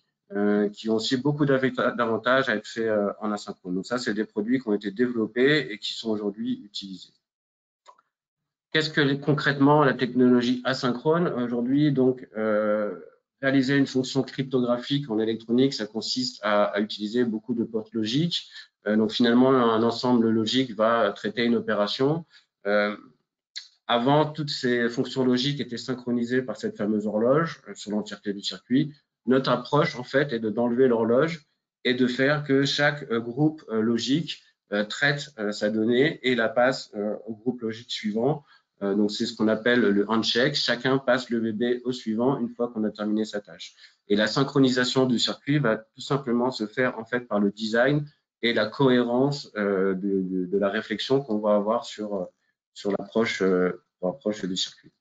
qui ont aussi beaucoup d'avantages à être faits en asynchrone. Donc ça, c'est des produits qui ont été développés et qui sont aujourd'hui utilisés. Qu'est-ce que concrètement la technologie asynchrone? Aujourd'hui, donc, réaliser une fonction cryptographique en électronique, ça consiste à utiliser beaucoup de portes logiques. Donc finalement, un ensemble logique va traiter une opération. Avant, toutes ces fonctions logiques étaient synchronisées par cette fameuse horloge sur l'entièreté du circuit. Notre approche, en fait, est d'enlever l'horloge et de faire que chaque groupe logique traite sa donnée et la passe au groupe logique suivant. Donc, c'est ce qu'on appelle le handshake. Chacun passe le bébé au suivant une fois qu'on a terminé sa tâche. Et la synchronisation du circuit va tout simplement se faire, en fait, par le design et la cohérence de la réflexion qu'on va avoir sur l'approche du circuit.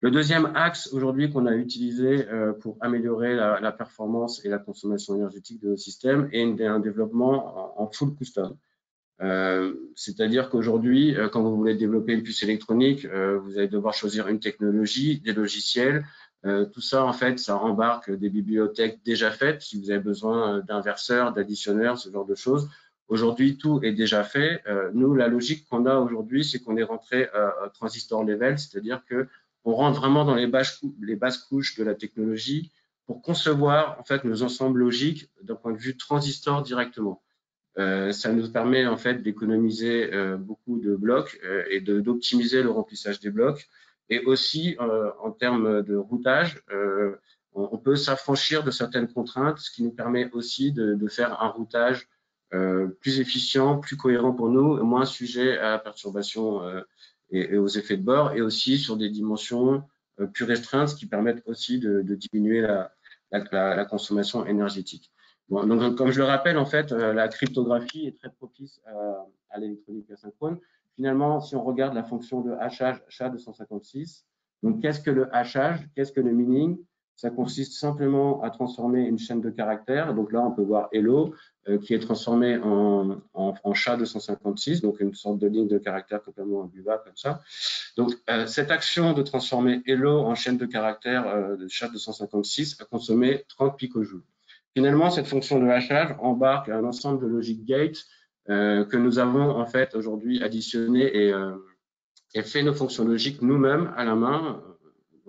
Le deuxième axe aujourd'hui qu'on a utilisé pour améliorer la performance et la consommation énergétique de nos systèmes est un développement en full custom. C'est-à-dire qu'aujourd'hui, quand vous voulez développer une puce électronique, vous allez devoir choisir une technologie, des logiciels. Tout ça, en fait, ça embarque des bibliothèques déjà faites. Si vous avez besoin d'inverseurs, d'additionneurs, ce genre de choses. Aujourd'hui, tout est déjà fait. Nous, la logique qu'on a aujourd'hui, c'est qu'on est rentré à transistor level, c'est-à-dire qu'on rentre vraiment dans les basses couches de la technologie pour concevoir en fait nos ensembles logiques d'un point de vue transistor directement. Ça nous permet en fait d'économiser beaucoup de blocs et d'optimiser le remplissage des blocs. Et aussi, en termes de routage, on peut s'affranchir de certaines contraintes, ce qui nous permet aussi de faire un routage plus efficient, plus cohérent pour nous, moins sujet à perturbations et aux effets de bord, et aussi sur des dimensions plus restreintes, ce qui permettent aussi de diminuer la consommation énergétique. Bon, donc, comme je le rappelle, en fait, la cryptographie est très propice à l'électronique asynchrone. Finalement, si on regarde la fonction de hachage SHA-256, donc qu'est-ce que le hachage, qu'est-ce que le mining? Ça consiste simplement à transformer une chaîne de caractères. Donc là, on peut voir Hello, qui est transformé en SHA-256, donc une sorte de ligne de caractères complètement imbuvable comme ça. Donc, cette action de transformer Hello en chaîne de caractères de SHA-256 a consommé 30 picojoules. Finalement, cette fonction de hachage embarque un ensemble de logic gates que nous avons en fait aujourd'hui additionné et fait nos fonctions logiques nous-mêmes à la main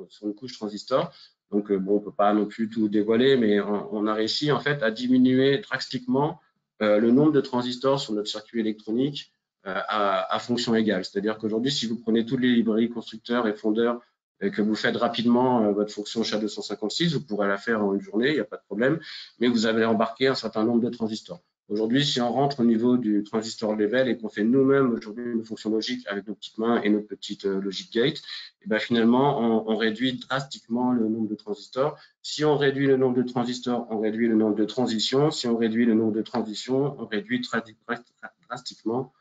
sur une couche transistor. Donc, bon, on ne peut pas non plus tout dévoiler, mais on a réussi en fait à diminuer drastiquement le nombre de transistors sur notre circuit électronique à fonction égale. C'est-à-dire qu'aujourd'hui, si vous prenez toutes les librairies constructeurs et fondeurs et que vous faites rapidement votre fonction SHA-256, vous pourrez la faire en une journée, il n'y a pas de problème, mais vous avez embarqué un certain nombre de transistors. Aujourd'hui, si on rentre au niveau du transistor level et qu'on fait nous-mêmes aujourd'hui une fonction logique avec nos petites mains et nos petites logic gates, et bien finalement, on réduit drastiquement le nombre de transistors. Si on réduit le nombre de transistors, on réduit le nombre de transitions. Si on réduit le nombre de transitions, on réduit drastiquement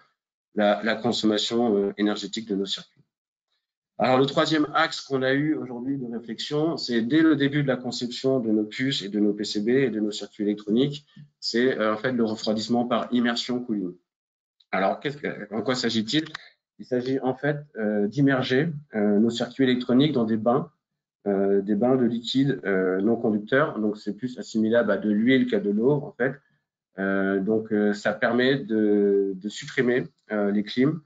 la consommation énergétique de nos circuits. Alors, le troisième axe qu'on a eu aujourd'hui de réflexion, c'est dès le début de la conception de nos puces et de nos PCB et de nos circuits électroniques, c'est en fait le refroidissement par immersion cooling. Alors, en quoi s'agit-il? Il s'agit en fait d'immerger nos circuits électroniques dans des bains de liquide non conducteurs. Donc, c'est plus assimilable à de l'huile qu'à de l'eau, en fait. Donc, ça permet de supprimer les clims.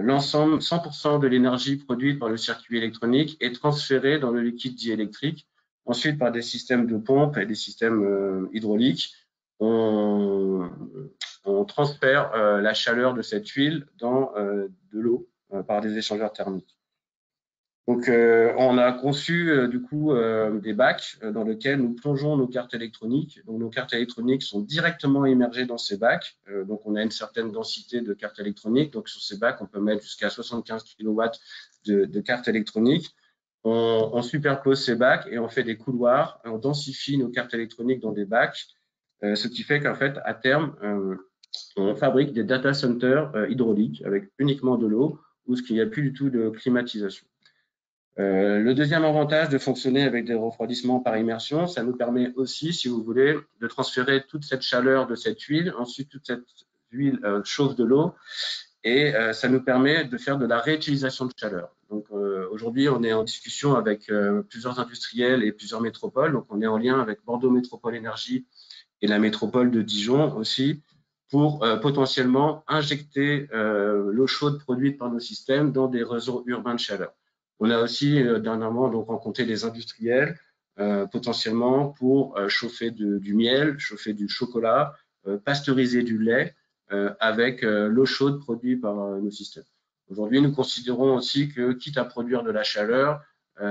L'ensemble, 100% de l'énergie produite par le circuit électronique est transférée dans le liquide diélectrique. Ensuite, par des systèmes de pompe et des systèmes hydrauliques, on transfère la chaleur de cette huile dans de l'eau par des échangeurs thermiques. Donc, on a conçu du coup des bacs dans lesquels nous plongeons nos cartes électroniques. Donc, nos cartes électroniques sont directement immergées dans ces bacs. Donc, on a une certaine densité de cartes électroniques. Donc, sur ces bacs, on peut mettre jusqu'à 75 kW de cartes électroniques. On superpose ces bacs et on fait des couloirs. On densifie nos cartes électroniques dans des bacs, ce qui fait qu'en fait, à terme, on fabrique des data centers hydrauliques avec uniquement de l'eau où il n'y a plus du tout de climatisation. Le deuxième avantage de fonctionner avec des refroidissements par immersion, ça nous permet aussi, si vous voulez, de transférer toute cette chaleur de cette huile. Ensuite, toute cette huile chauffe de l'eau et ça nous permet de faire de la réutilisation de chaleur. Donc aujourd'hui, on est en discussion avec plusieurs industriels et plusieurs métropoles. Donc on est en lien avec Bordeaux Métropole Énergie et la métropole de Dijon aussi pour potentiellement injecter l'eau chaude produite par nos systèmes dans des réseaux urbains de chaleur. On a aussi dernièrement donc rencontré des industriels potentiellement pour chauffer du miel, chauffer du chocolat, pasteuriser du lait avec l'eau chaude produite par nos systèmes. Aujourd'hui, nous considérons aussi que quitte à produire de la chaleur,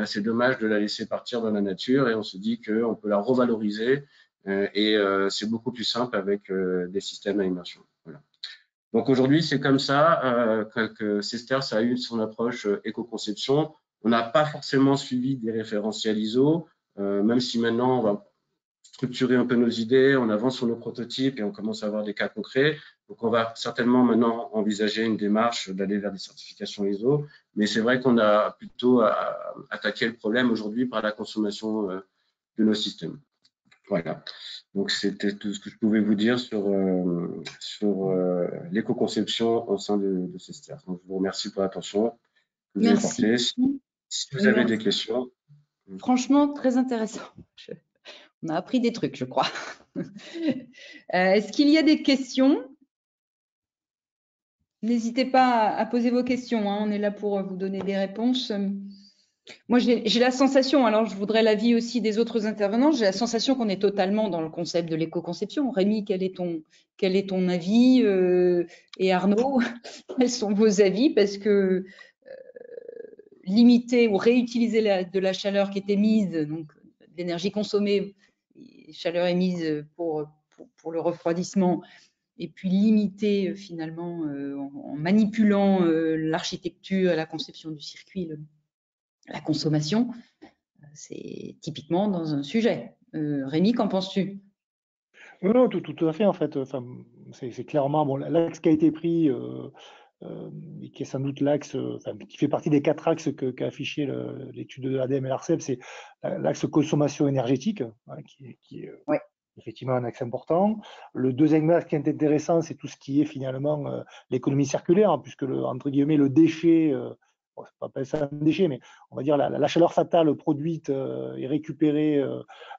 c'est dommage de la laisser partir dans la nature et on se dit qu'on peut la revaloriser et c'est beaucoup plus simple avec des systèmes à immersion. Voilà. Donc aujourd'hui, c'est comme ça que Cesters a eu son approche éco-conception. On n'a pas forcément suivi des référentiels ISO, même si maintenant on va structurer un peu nos idées, on avance sur nos prototypes et on commence à avoir des cas concrets. Donc on va certainement maintenant envisager une démarche d'aller vers des certifications ISO, mais c'est vrai qu'on a plutôt attaqué le problème aujourd'hui par la consommation de nos systèmes. Voilà. Donc, c'était tout ce que je pouvais vous dire sur l'éco-conception au sein de Cesters. Donc, je vous remercie pour l'attention que vous avez portée. Si vous avez des questions.
Franchement, très intéressant. On a appris des trucs, je crois. Est-ce qu'il y a des questions? N'hésitez pas à poser vos questions. Hein. On est là pour vous donner des réponses. Moi, j'ai la sensation, alors je voudrais l'avis aussi des autres intervenants, j'ai la sensation qu'on est totalement dans le concept de l'éco-conception. Rémi, quel est ton avis et Arnaud, quels sont vos avis? Parce que limiter ou réutiliser de la chaleur qui est émise, donc l'énergie consommée, chaleur émise pour le refroidissement, et puis limiter finalement en manipulant l'architecture, la conception du circuit, la consommation, c'est typiquement dans un sujet. Rémi, qu'en penses-tu?
Non, tout à fait, en fait. Enfin, c'est clairement bon, l'axe qui a été pris, et qui est sans doute l'axe, enfin, qui fait partie des 4 axes qu'a affiché l'étude de l'ADEME et l'ARCEP, c'est l'axe consommation énergétique, hein, qui est
Ouais.
effectivement un axe important. Le deuxième axe qui est intéressant, c'est tout ce qui est finalement l'économie circulaire, hein, puisque entre guillemets le déchet, bon, c'est pas appeler ça un déchet, mais on va dire la chaleur fatale produite et récupérée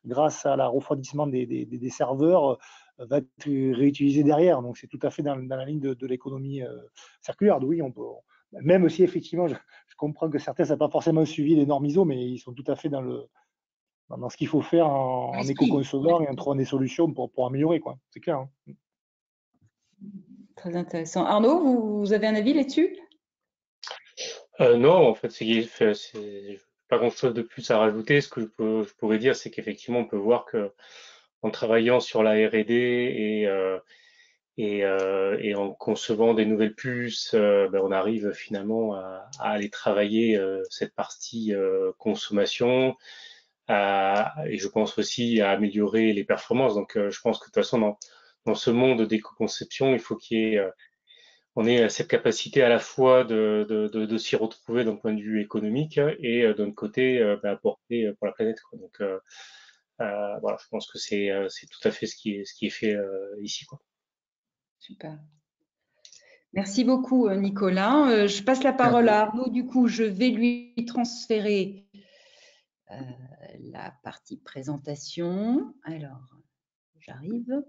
grâce à la refroidissement des serveurs va être réutilisée derrière. Donc c'est tout à fait dans la ligne de l'économie circulaire. Oui, on peut, même si effectivement je comprends que certains n'ont pas forcément suivi les normes ISO, mais ils sont tout à fait dans ce qu'il faut faire en éco-concevant et en trouvant des solutions pour améliorer, quoi. C'est clair. Hein.
Très intéressant. Arnaud, vous avez un avis là-dessus?
Non, en fait, c'est pas grand-chose de plus à rajouter. Ce que je pourrais dire, c'est qu'effectivement, on peut voir que en travaillant sur la R&D et en concevant des nouvelles puces, ben, on arrive finalement à aller travailler cette partie consommation, et je pense aussi à améliorer les performances. Donc, je pense que de toute façon, dans ce monde d'éco-conception, il faut on ait cette capacité à la fois de s'y retrouver d'un point de vue économique et d'un côté ben, apporter pour la planète, quoi. Donc, voilà, je pense que c'est tout à fait ce qui est fait ici, quoi.
Super. Merci beaucoup, Nicolas. Je passe la parole à Arnaud. Du coup, je vais lui transférer la partie présentation. Alors, j'arrive.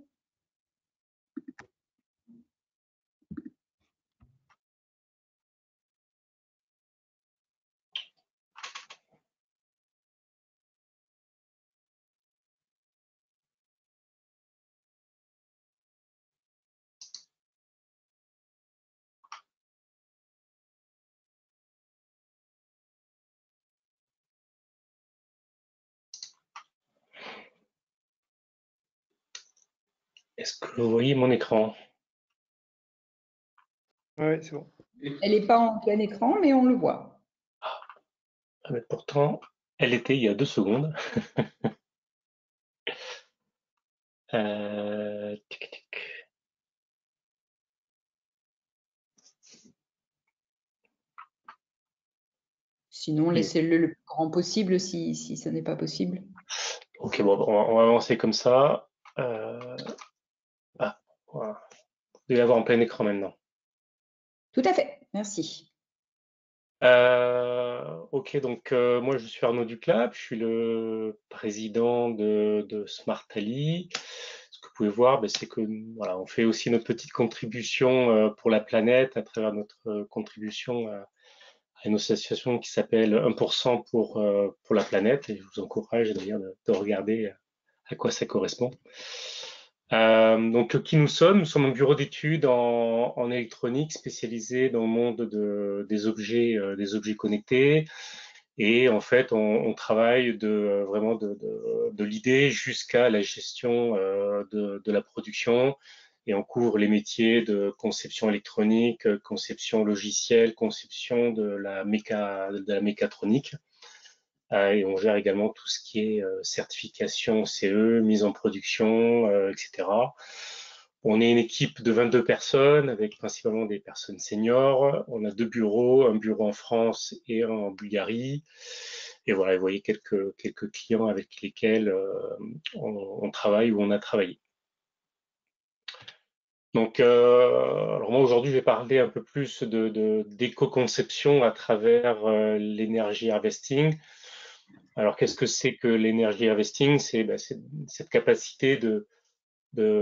Est-ce que vous voyez mon écran?
Oui, c'est bon.
Elle n'est pas en plein écran, mais on le voit.
Ah, mais pourtant, elle était il y a 2 secondes. Tic, tic.
Sinon, laissez-le le plus grand possible si ce n'est pas possible.
Ok, bon, on va avancer comme ça. Ah, voilà. Vous devez avoir en plein écran maintenant.
Tout à fait, merci.
Ok, donc moi je suis Arnaud Duclap, je suis le président de Smartali. Ce que vous pouvez voir, ben, c'est que voilà, on fait aussi notre petite contribution pour la planète à travers notre contribution à une association qui s'appelle 1% pour la planète. Et je vous encourage d'ailleurs de regarder à quoi ça correspond. Donc, qui nous sommes? Nous sommes un bureau d'études en électronique spécialisé dans le monde des objets connectés. Et en fait, on travaille vraiment de l'idée jusqu'à la gestion de la production. Et on couvre les métiers de conception électronique, conception logicielle, conception de la mécatronique. Et on gère également tout ce qui est certification CE, mise en production, etc. On est une équipe de 22 personnes avec principalement des personnes seniors. On a 2 bureaux, un bureau en France et un en Bulgarie. Et voilà, vous voyez quelques clients avec lesquels on travaille ou on a travaillé. Donc, alors moi aujourd'hui, je vais parler un peu plus d'éco-conception à travers l'énergie harvesting. Alors, qu'est-ce que c'est que l'énergie harvesting? C'est cette capacité de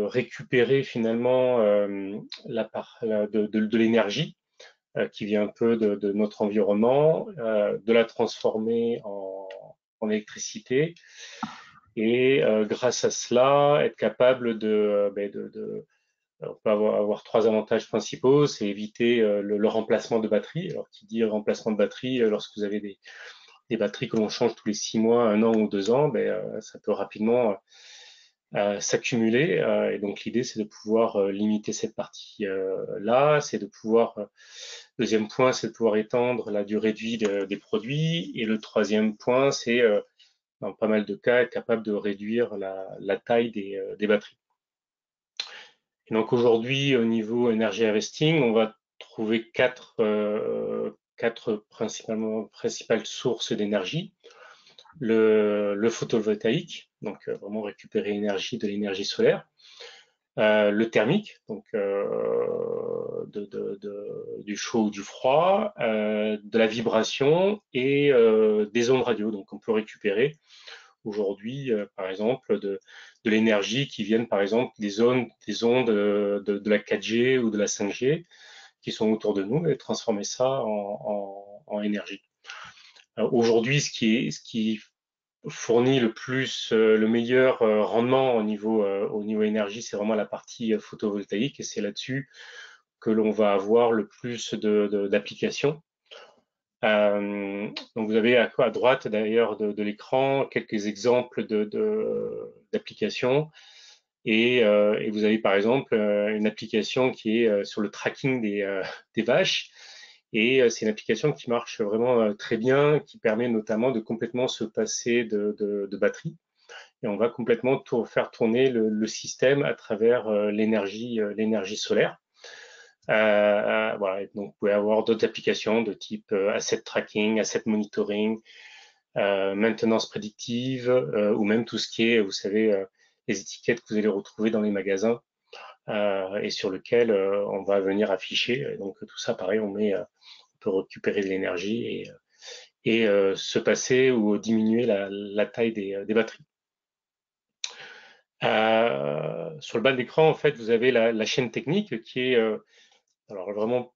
récupérer finalement de l'énergie qui vient un peu de notre environnement, de la transformer en électricité et grâce à cela, être capable on peut avoir 3 avantages principaux, c'est éviter le remplacement de batterie. Alors, qui dit remplacement de batterie, lorsque vous avez des batteries que l'on change tous les 6 mois, 1 an ou 2 ans, ça peut rapidement s'accumuler. Et donc l'idée, c'est de pouvoir limiter cette partie-là, c'est de pouvoir. Deuxième point, c'est de pouvoir étendre la durée de vie des produits. Et le troisième point, c'est dans pas mal de cas, être capable de réduire la taille des batteries. Et donc aujourd'hui, au niveau energy harvesting, on va trouver quatre principales sources d'énergie. Le photovoltaïque, donc vraiment récupérer énergie de l'énergie solaire. Le thermique, donc du chaud ou du froid, de la vibration et des ondes radio. Donc on peut récupérer aujourd'hui, par exemple, de l'énergie qui viennent, par exemple, des ondes de la 4G ou de la 5G qui sont autour de nous et transformer ça en énergie. Aujourd'hui, ce qui fournit le meilleur rendement au niveau énergie, c'est vraiment la partie photovoltaïque et c'est là-dessus que l'on va avoir le plus d'applications. Donc vous avez à droite d'ailleurs de l'écran quelques exemples d'applications et vous avez par exemple une application qui est sur le tracking des vaches. Et c'est une application qui marche vraiment très bien, qui permet notamment de complètement se passer de batterie. Et on va complètement faire tourner le système à travers l'énergie solaire. Voilà. Donc vous pouvez avoir d'autres applications de type asset tracking, asset monitoring, maintenance prédictive, ou même tout ce qui est, vous savez, les étiquettes que vous allez retrouver dans les magasins et sur lequel on va venir afficher. Et donc tout ça, pareil, on peut récupérer de l'énergie et se passer ou diminuer la taille des batteries. Sur le bas de l'écran, en fait, vous avez la chaîne technique qui est alors vraiment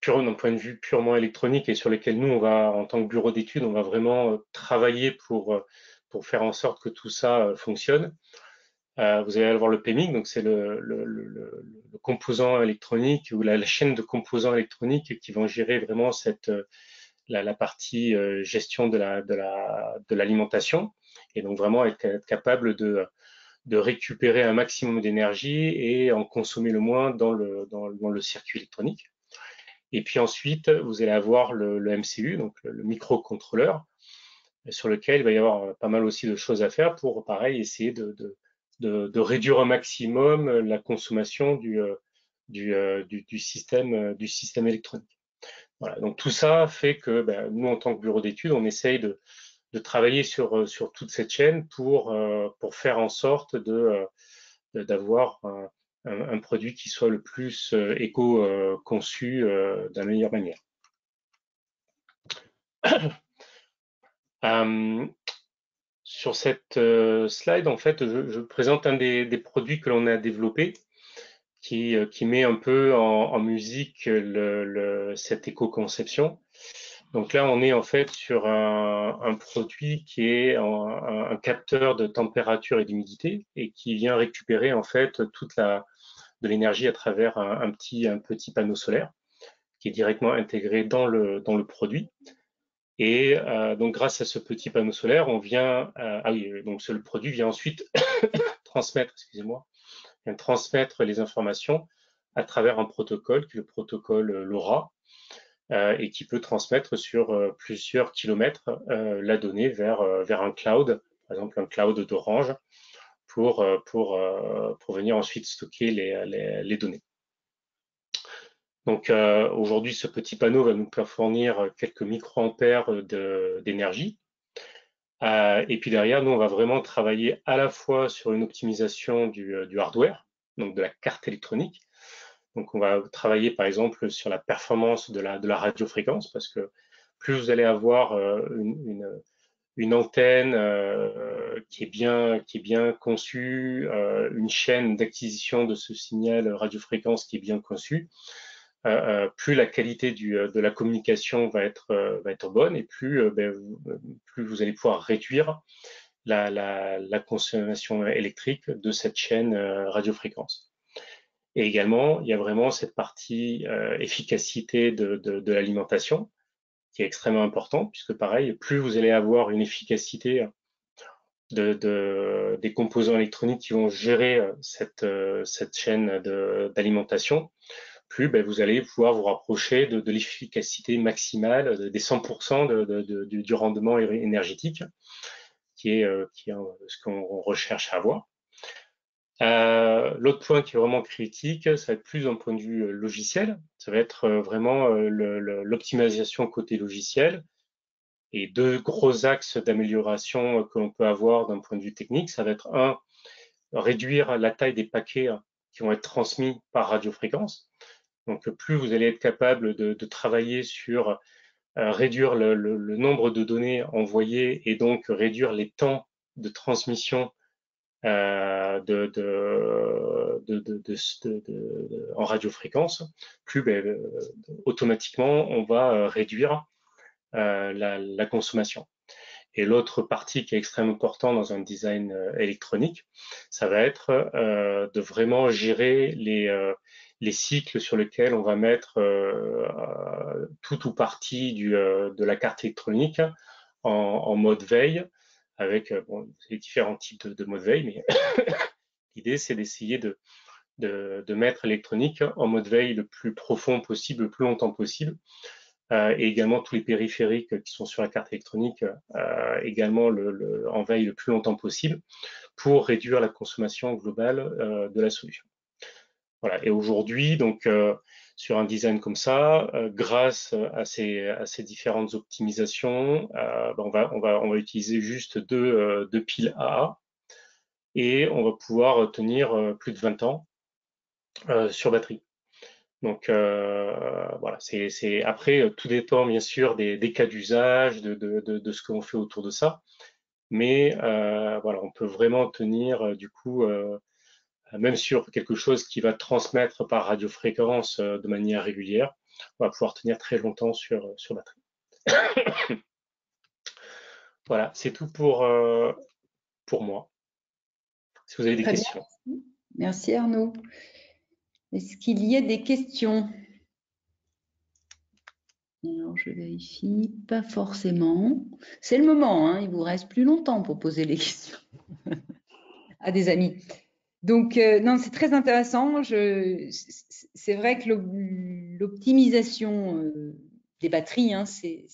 d'un point de vue purement électronique et sur lequel nous, on va, en tant que bureau d'études, on va vraiment travailler pour faire en sorte que tout ça fonctionne. Vous allez avoir le PMIC, donc c'est le composant électronique ou la chaîne de composants électroniques qui vont gérer vraiment la partie gestion de l'alimentation et donc vraiment être capable de récupérer un maximum d'énergie et en consommer le moins dans le circuit électronique. Et puis ensuite, vous allez avoir le MCU, donc le microcontrôleur, sur lequel il va y avoir pas mal aussi de choses à faire pour, pareil, essayer de réduire au maximum la consommation du système électronique. Voilà, donc tout ça fait que nous, en tant que bureau d'études, on essaye de travailler sur toute cette chaîne pour faire en sorte d'avoir un produit qui soit le plus éco-conçu de la meilleure manière. Sur cette slide, en fait, je présente un des produits que l'on a développé qui met un peu en musique cette éco-conception. Donc là, on est en fait sur un produit qui est un capteur de température et d'humidité et qui vient récupérer en fait toute de l'énergie à travers un petit panneau solaire qui est directement intégré dans le produit. Et donc grâce à ce petit panneau solaire, on vient donc le produit vient ensuite transmettre, vient transmettre les informations à travers un protocole qui est le protocole LoRa. Et qui peut transmettre sur plusieurs kilomètres la donnée vers un cloud, par exemple un cloud d'Orange, pour venir ensuite stocker les données. Donc aujourd'hui, ce petit panneau va nous fournir quelques microampères d'énergie. Et puis derrière, nous, on va vraiment travailler à la fois sur une optimisation du hardware, donc de la carte électronique. Donc, on va travailler par exemple sur la performance de la radiofréquence parce que plus vous allez avoir une antenne qui est bien conçue, une chaîne d'acquisition de ce signal radiofréquence qui est bien conçue, plus la qualité de la communication va être bonne et plus vous allez pouvoir réduire la consommation électrique de cette chaîne radiofréquence. Et également, il y a vraiment cette partie efficacité de l'alimentation qui est extrêmement importante puisque pareil, plus vous allez avoir une efficacité des composants électroniques qui vont gérer cette chaîne d'alimentation, plus vous allez pouvoir vous rapprocher de l'efficacité maximale, des 100% du rendement énergétique, qui est ce qu'on recherche à avoir. L'autre point qui est vraiment critique, ça va être plus d'un point de vue logiciel, ça va être vraiment l'optimisation côté logiciel. Et deux gros axes d'amélioration que l'on peut avoir d'un point de vue technique, ça va être réduire la taille des paquets qui vont être transmis par radiofréquence. Donc, plus vous allez être capable de travailler sur réduire le nombre de données envoyées et donc réduire les temps de transmission en radiofréquence, plus automatiquement on va réduire la consommation. Et l'autre partie qui est extrêmement importante dans un design électronique, ça va être de vraiment gérer les cycles sur lesquels on va mettre tout ou partie de la carte électronique en mode veille, avec les différents types de mode veille, mais l'idée c'est d'essayer de mettre l'électronique en mode veille le plus profond possible, le plus longtemps possible, et également tous les périphériques qui sont sur la carte électronique également en veille le plus longtemps possible pour réduire la consommation globale de la solution. Voilà. Et aujourd'hui, donc sur un design comme ça, grâce à ces différentes optimisations, on va utiliser juste deux piles AA et on va pouvoir tenir plus de 20 ans sur batterie. Donc voilà, après tout dépend bien sûr des cas d'usage, de ce que l'on fait autour de ça, mais voilà, on peut vraiment tenir du coup même sur quelque chose qui va transmettre par radiofréquence de manière régulière, on va pouvoir tenir très longtemps sur batterie. Voilà, c'est tout pour moi. Si vous avez des questions.
Bien. Merci Arnaud. Est-ce qu'il y a des questions? Alors, je vérifie, pas forcément. C'est le moment, hein, il vous reste plus longtemps pour poser les questions à des amis. Donc, non, c'est très intéressant. C'est vrai que l'optimisation des batteries, hein, c'est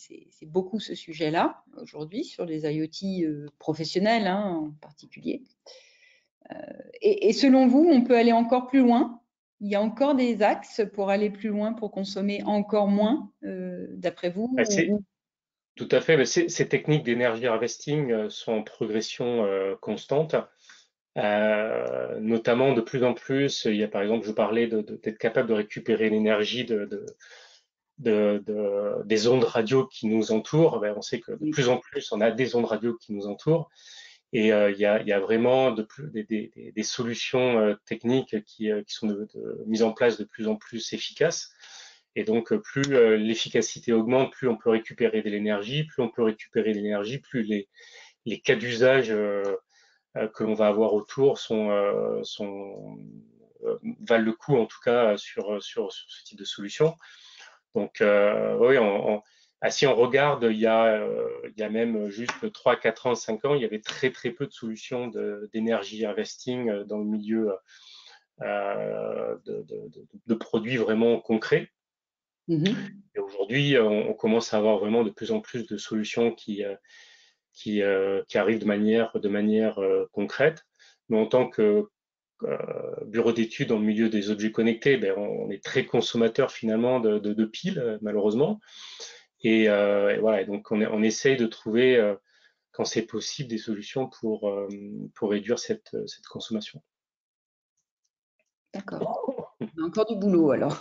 beaucoup ce sujet-là aujourd'hui sur les IoT professionnels hein, en particulier. Et selon vous, on peut aller encore plus loin? Il y a encore des axes pour aller plus loin, pour consommer encore moins, d'après vous?
Tout à fait. Ces techniques d'énergie harvesting sont en progression constante. Notamment de plus en plus, il y a par exemple, je parlais d'être capable de récupérer l'énergie des ondes radio qui nous entourent. On sait que de plus en plus, on a des ondes radio qui nous entourent. Et il y a vraiment des solutions techniques qui sont mises en place de plus en plus efficaces. Et donc, plus l'efficacité augmente, plus on peut récupérer de l'énergie, plus on peut récupérer de l'énergie, plus les cas d'usage que l'on va avoir autour valent le coup, en tout cas, sur ce type de solution. Donc, oui, si on regarde, il y a même juste 3, 4 ans, 5 ans, il y avait très peu de solutions d'énergie harvesting dans le milieu de produits vraiment concrets. Et aujourd'hui, on commence à avoir vraiment de plus en plus de solutions qui arrivent de manière concrète. Mais en tant que bureau d'études dans le milieu des objets connectés, on est très consommateur finalement de piles, malheureusement. Et voilà, et donc on essaye de trouver, quand c'est possible, des solutions pour réduire cette consommation.
D'accord. On a encore du boulot alors.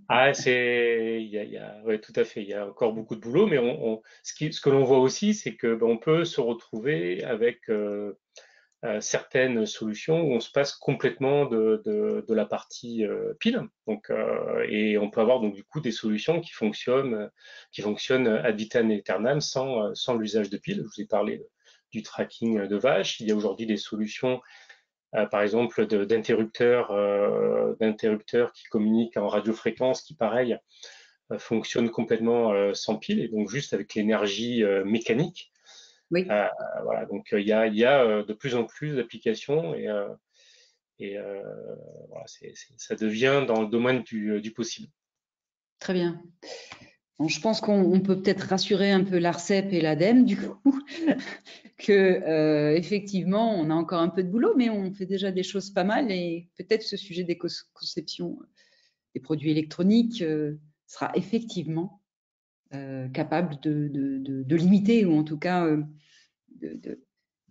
Ah, ouais, tout à fait. Il y a encore beaucoup de boulot, mais ce que l'on voit aussi, c'est que on peut se retrouver avec certaines solutions où on se passe complètement de la partie pile. Donc, et on peut avoir donc du coup des solutions qui fonctionnent ad vitam aeternam sans l'usage de piles. Je vous ai parlé du tracking de vaches. Il y a aujourd'hui des solutions par exemple d'interrupteurs qui communiquent en radiofréquence qui pareil fonctionnent complètement sans pile et donc juste avec l'énergie mécanique
Oui.
Voilà, donc il y a de plus en plus d'applications voilà, ça devient dans le domaine du possible.
Très bien. Bon, je pense qu'on peut peut-être rassurer un peu l'ARCEP et l'ADEME, du coup, que effectivement, on a encore un peu de boulot, mais on fait déjà des choses pas mal et peut-être ce sujet d'éco-conception des produits électroniques sera effectivement capable de limiter ou en tout cas de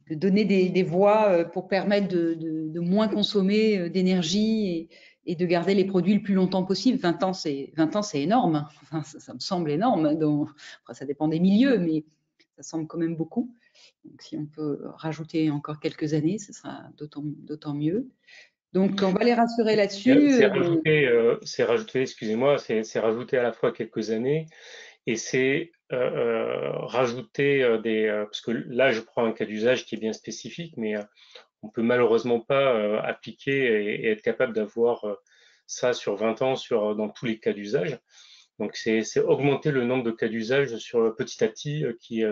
donner des voies pour permettre de moins consommer d'énergie et de garder les produits le plus longtemps possible. 20 ans, c'est énorme. Enfin, ça me semble énorme. Donc, après, ça dépend des milieux, mais ça semble quand même beaucoup. Donc, si on peut rajouter encore quelques années, ce sera d'autant mieux. Donc, on va les rassurer là-dessus.
C'est rajouter, excusez-moi, c'est rajouter à la fois quelques années et c'est rajouter parce que là, je prends un cas d'usage qui est bien spécifique, mais on peut malheureusement pas appliquer et être capable d'avoir ça sur 20 ans dans tous les cas d'usage. Donc, c'est augmenter le nombre de cas d'usage petit à petit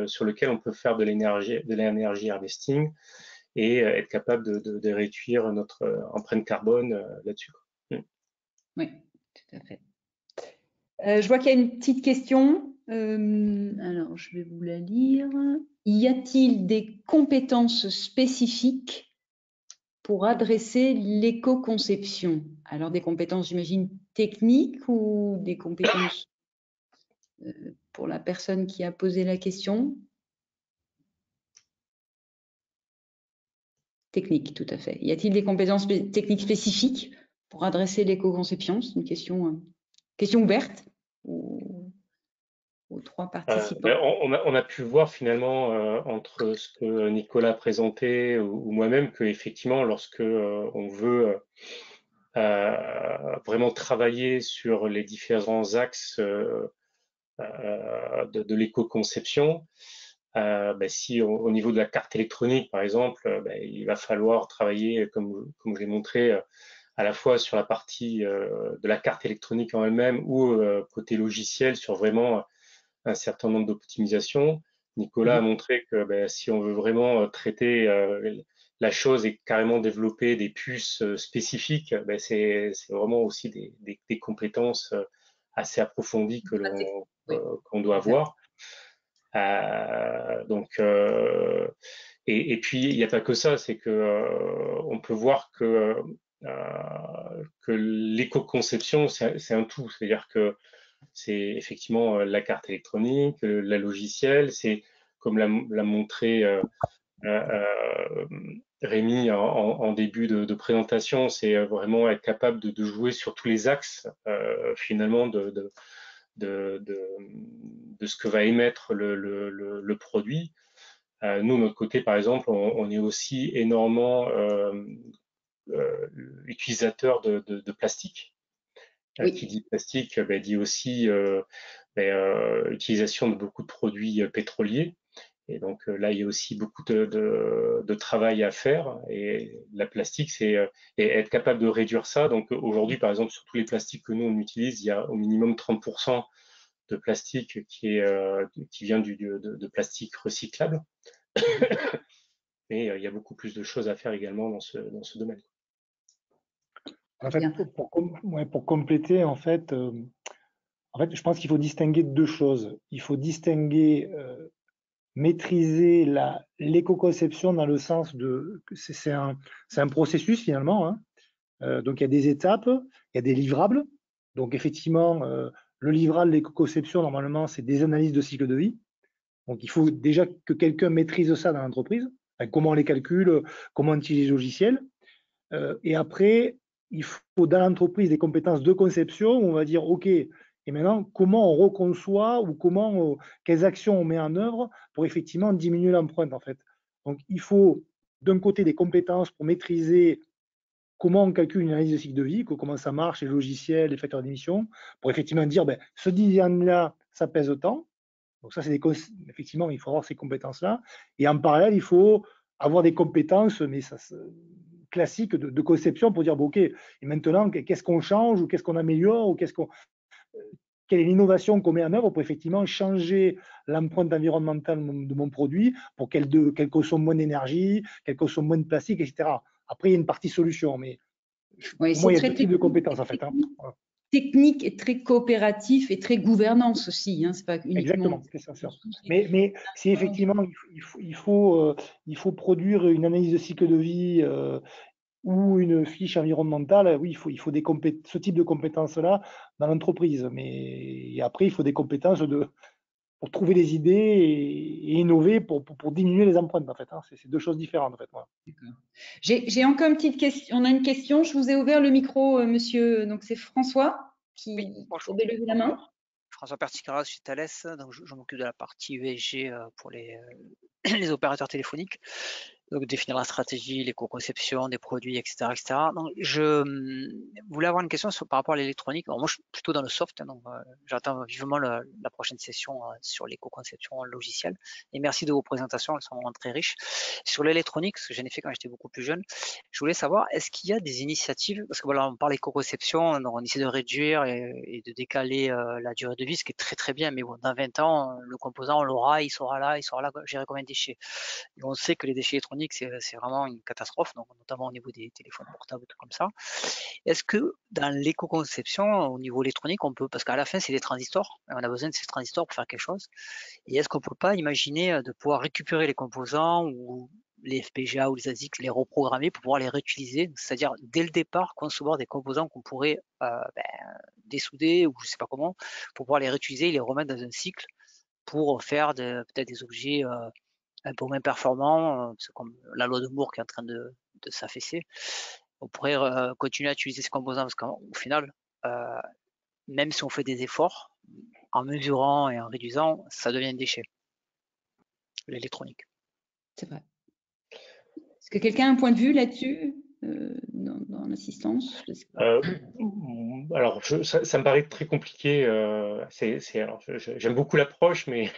sur lequel on peut faire de l'énergie harvesting et être capable de réduire notre empreinte carbone là-dessus.
Oui, tout à fait. Je vois qu'il y a une petite question. Alors, je vais vous la lire. Y a-t-il des compétences spécifiques pour adresser l'éco-conception? Alors, des compétences, j'imagine, techniques ou des compétences pour la personne qui a posé la question? Techniques, tout à fait. Y a-t-il des compétences techniques spécifiques pour adresser l'éco-conception? C'est une question ouverte aux trois participants.
On a pu voir finalement entre ce que Nicolas présentait ou moi-même que effectivement lorsque on veut vraiment travailler sur les différents axes de l'éco-conception, si au niveau de la carte électronique par exemple, il va falloir travailler comme je l'ai montré à la fois sur la partie de la carte électronique en elle-même ou côté logiciel sur vraiment un certain nombre d'optimisations. Nicolas a montré que si on veut vraiment traiter la chose et carrément développer des puces spécifiques, c'est vraiment aussi des compétences assez approfondies qu'on doit avoir. Et puis il n'y a pas que ça, c'est que on peut voir que l'éco-conception c'est un tout, c'est-à-dire que c'est effectivement la carte électronique, la logiciel, c'est comme l'a montré Rémi en début de présentation, c'est vraiment être capable de jouer sur tous les axes finalement de ce que va émettre le produit. Nous, de notre côté, par exemple, on est aussi énormément utilisateur de plastique.
Oui.
Qui dit plastique dit aussi utilisation de beaucoup de produits pétroliers. Et donc là, il y a aussi beaucoup de travail à faire. Et la plastique, c'est être capable de réduire ça. Donc aujourd'hui, par exemple, sur tous les plastiques que nous, on utilise, il y a au minimum 30% de plastique qui vient de plastique recyclable. Mais il y a beaucoup plus de choses à faire également dans ce domaine.
En fait, pour compléter, en fait, je pense qu'il faut distinguer deux choses. Il faut distinguer maîtriser l'éco-conception dans le sens de c'est un processus finalement. Hein. Donc il y a des étapes, il y a des livrables. Donc effectivement, le livrable de l'éco-conception normalement c'est des analyses de cycle de vie. Donc il faut déjà que quelqu'un maîtrise ça dans l'entreprise. Comment on les calcule, comment on utilise les logiciels. Et après, il faut dans l'entreprise des compétences de conception où on va dire OK. Et maintenant, comment on reconçoit ou quelles actions on met en œuvre pour effectivement diminuer l'empreinte en fait. Donc, il faut d'un côté des compétences pour maîtriser comment on calcule une analyse de cycle de vie, comment ça marche, les logiciels, les facteurs d'émission, pour effectivement dire ce dixième-là, ça pèse autant. Donc ça, effectivement, il faut avoir ces compétences-là. Et en parallèle, il faut avoir des compétences, mais classiques de conception pour dire OK, et maintenant, qu'est-ce qu'on change ou qu'est-ce qu'on améliore ou quelle est l'innovation qu'on met en œuvre pour effectivement changer l'empreinte environnementale de mon produit pour qu'elle consomme moins d'énergie, qu'elle consomme moins de plastique, etc. Après, il y a une partie solution, mais
Oui,
pour moi, il y a
très
deux types de compétences en fait. Hein. Voilà.
Technique et très coopératif et très gouvernance aussi. Hein, c'est pas uniquement.
Exactement, c'est ça. Mais si effectivement il faut produire une analyse de cycle de vie ou une fiche environnementale, oui, il faut ce type de compétences-là dans l'entreprise. Mais après, il faut des compétences pour trouver des idées et innover pour diminuer les empreintes, en fait. Hein. C'est deux choses différentes, en fait. Voilà.
J'ai encore une petite question. On a une question. Je vous ai ouvert le micro, monsieur. Donc, c'est François qui
bonjour.
a levé la main.
François Perticara chez Thales. Donc, je m'occupe de la partie ESG pour les opérateurs téléphoniques. Donc, définir la stratégie, l'éco-conception des produits, etc. etc. Donc, je voulais avoir une question par rapport à l'électronique. Moi, je suis plutôt dans le soft, hein, donc j'attends vivement la prochaine session sur l'éco-conception logicielle. Et merci de vos présentations, elles sont vraiment très riches. Sur l'électronique, ce que j'en ai fait quand j'étais beaucoup plus jeune, je voulais savoir, est-ce qu'il y a des initiatives, parce que voilà, on parle éco-conception, on essaie de réduire et de décaler la durée de vie, ce qui est très très bien, mais bon, dans 20 ans, le composant, on l'aura, il sera là, gérer combien de déchets. Et on sait que les déchets électroniques, c'est vraiment une catastrophe, donc notamment au niveau des téléphones portables, tout comme ça. Est-ce que dans l'éco-conception, au niveau électronique, on peut, parce qu'à la fin, c'est des transistors, et on a besoin de ces transistors pour faire quelque chose, et est-ce qu'on peut pas imaginer de pouvoir récupérer les composants ou les FPGA ou les ASIC, les reprogrammer pour pouvoir les réutiliser, c'est-à-dire dès le départ concevoir des composants qu'on pourrait dessouder ou je sais pas comment, pour pouvoir les réutiliser et les remettre dans un cycle pour faire peut-être des objets un peu moins performants, c'est comme la loi de Moore qui est en train de s'affaisser. On pourrait continuer à utiliser ces composants parce qu'au final, même si on fait des efforts, en mesurant et en réduisant, ça devient un déchet, l'électronique.
C'est vrai. Est-ce que quelqu'un a un point de vue là-dessus dans l'assistance?
Alors, ça me paraît très compliqué. J'aime beaucoup l'approche, mais